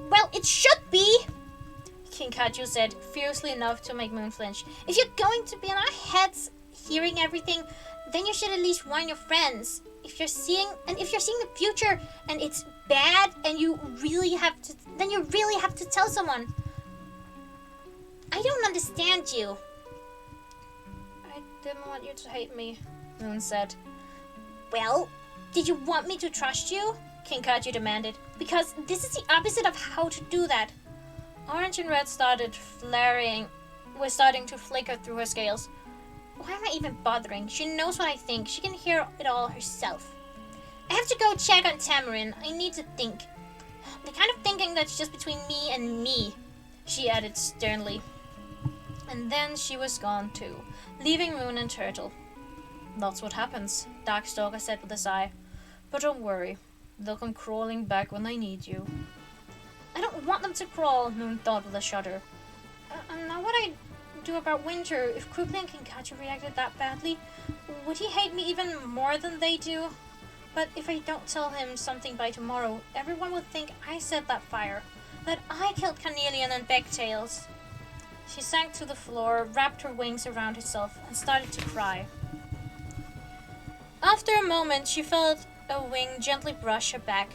Well, it should be, Kinkachu said, fiercely enough to make Moon flinch. If you're going to be in our heads, hearing everything, then you should at least warn your friends. If you're seeing the future and it's bad and you really have to tell someone. I don't understand you. I didn't want you to hate me, Moon said. Well, did you want me to trust you? Kinkachu demanded. Because this is the opposite of how to do that. Orange and red were starting to flicker through her scales. Why am I even bothering? She knows what I think. She can hear it all herself. I have to go check on Tamarin. I need to think. The kind of thinking that's just between me and me, she added sternly. And then she was gone too, leaving Moon and Turtle. That's what happens, Darkstalker said with a sigh. But don't worry. They'll come crawling back when they need you. I don't want them to crawl, Moon thought with a shudder. Now what I do about Winter, if Quickly and Kinkachu reacted that badly, would he hate me even more than they do? But if I don't tell him something by tomorrow, everyone would think I set that fire, that I killed Carnelian and Becktails. She sank to the floor, wrapped her wings around herself, and started to cry. After a moment, she felt a wing gently brush her back.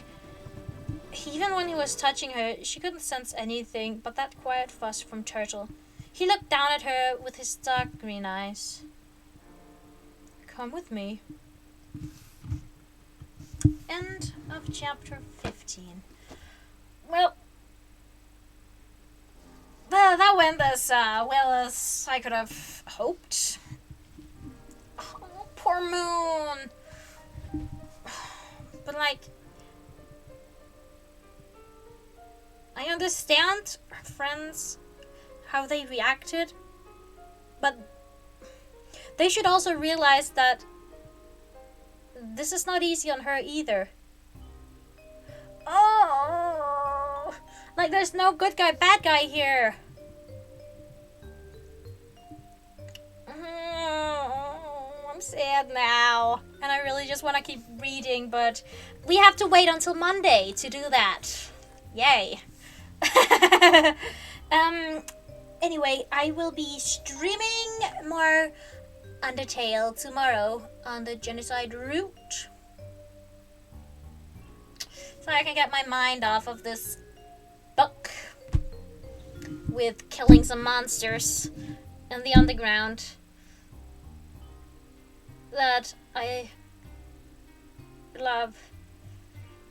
Even when he was touching her, she couldn't sense anything but that quiet fuss from Turtle. He looked down at her with his dark green eyes. Come with me. End of chapter 15. Well, that went as well as I could have hoped. Poor Moon. But like, I understand her friends, how they reacted, but they should also realize that this is not easy on her either. Oh, like there's no good guy, bad guy here. I'm sad now, and I really just want to keep reading, but we have to wait until Monday to do that. Yay. Anyway, I will be streaming more Undertale tomorrow on the genocide route, so I can get my mind off of this book with killing some monsters in the underground that I love.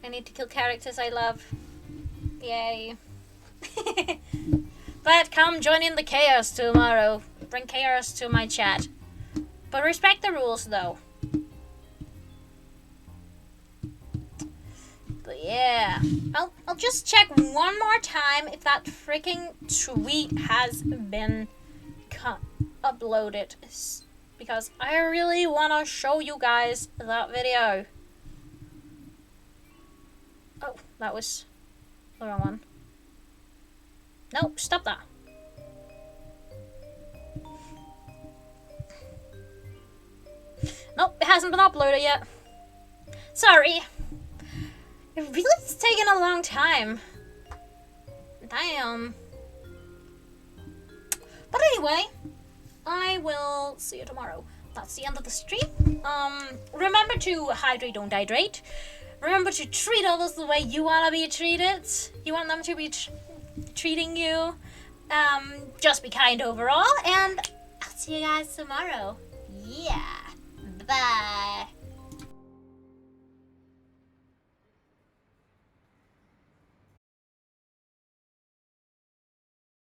I need to kill characters I love. Yay. But come join in the chaos tomorrow. Bring chaos to my chat. But respect the rules though. But yeah. I'll just check one more time if that freaking tweet has been uploaded. Because I really want to show you guys that video. Oh, that was the wrong one. No, stop that. Nope, it hasn't been uploaded yet. Sorry. It really is taking a long time. Damn. But anyway, I will see you tomorrow. That's the end of the stream. Remember to hydrate, don't dehydrate. Remember to treat others the way you want to be treated. You want them to be treating you. Just be kind overall, and I'll see you guys tomorrow. Yeah. Bye.